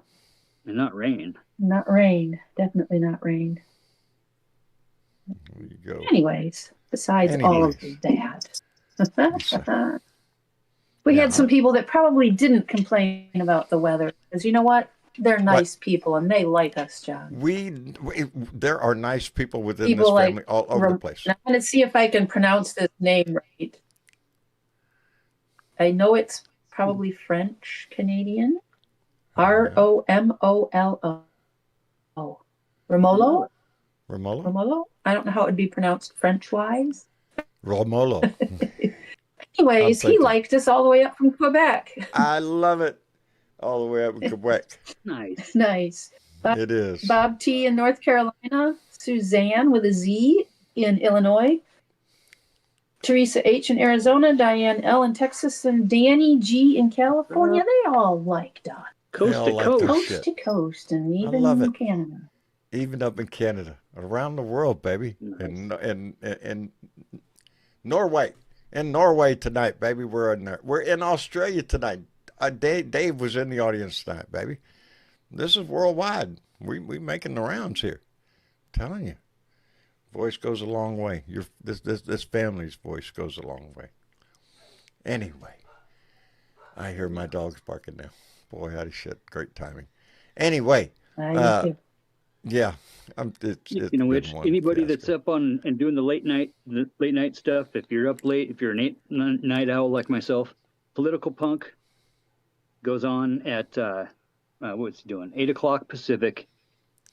and not rain. not rain. Definitely not rain. There you go. Anyways, besides all of that, we Yeah. had some people that probably didn't complain about the weather because you know what? They're nice people and they like us, John. There are nice people within People this like family all over the place. I'm going to see if I can pronounce this name right. I know it's probably French Canadian. Romolo. Romolo? Romolo? Romolo? I don't know how it would be pronounced French wise. Romolo. Anyways, I'm he thinking. liked us all the way up from Quebec. I love it. All the way up in Quebec. Nice. Nice. It is. Bob T in North Carolina, Suzanne with a Z in Illinois, Teresa H in Arizona, Diane L in Texas, and Danny G in California. They all liked us. Coast all to like coast. this Coast shit. to coast, and even love in it. Canada. Even up in Canada, around the world, baby, Nice. and Norway, in Norway tonight, baby. We're in there. We're in Australia tonight. Dave was in the audience tonight, baby. This is worldwide. We making the rounds here. Telling you, voice goes a long way. This family's voice goes a long way. Anyway, I hear my dogs barking now. Boy, howdy shit! Great timing. Anyway. I do too. Yeah, it's been Which one anybody that's fiasco. up on and doing the late night stuff, if you're up late, if you're an night owl like myself, Political Punk goes on at what's he doing? 8 o'clock Pacific.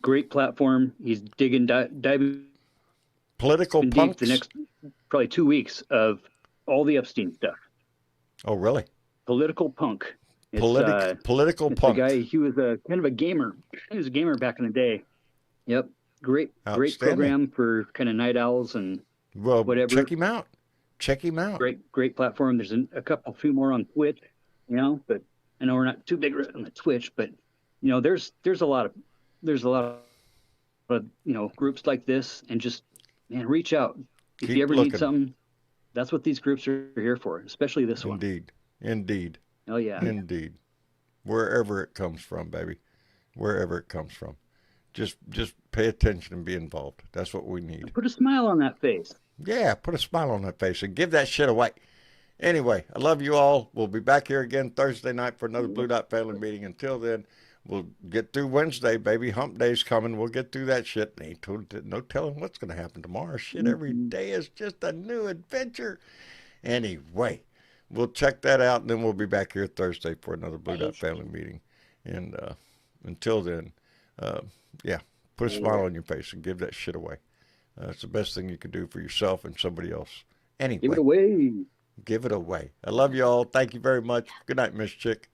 Great platform. He's diving Political been deep punks. the next probably 2 weeks of all the Epstein stuff. Oh, really? Political punk. It's Political it's punk. a guy. He was a kind of a gamer. He was a gamer back in the day. Yep. Great Outstanding. program for kind of night owls and Well, whatever. check him out. Check him out. Great platform. There's a few more on Twitch, but I know we're not too big on the Twitch, but there's a lot of groups like this, and just, man, reach out if Keep you ever looking. need something. That's what these groups are here for, especially this one. Indeed. Oh yeah. Indeed. Wherever it comes from, baby. Wherever it comes from. Just pay attention and be involved. That's what we need. Put a smile on that face. Yeah, put a smile on that face and give that shit away. Anyway, I love you all. We'll be back here again Thursday night for another Blue Dot family meeting. Until then, we'll get through Wednesday, baby. Hump Day's coming. We'll get through that shit. No telling what's going to happen tomorrow. Shit, every day is just a new adventure. Anyway, we'll check that out, and then we'll be back here Thursday for another Blue Dot family meeting. And until then, put a smile on your face and give that shit away. It's the best thing you can do for yourself and somebody else. Anyway. Give it away. Give it away. I love you all. Thank you very much. Good night, Miss Chick.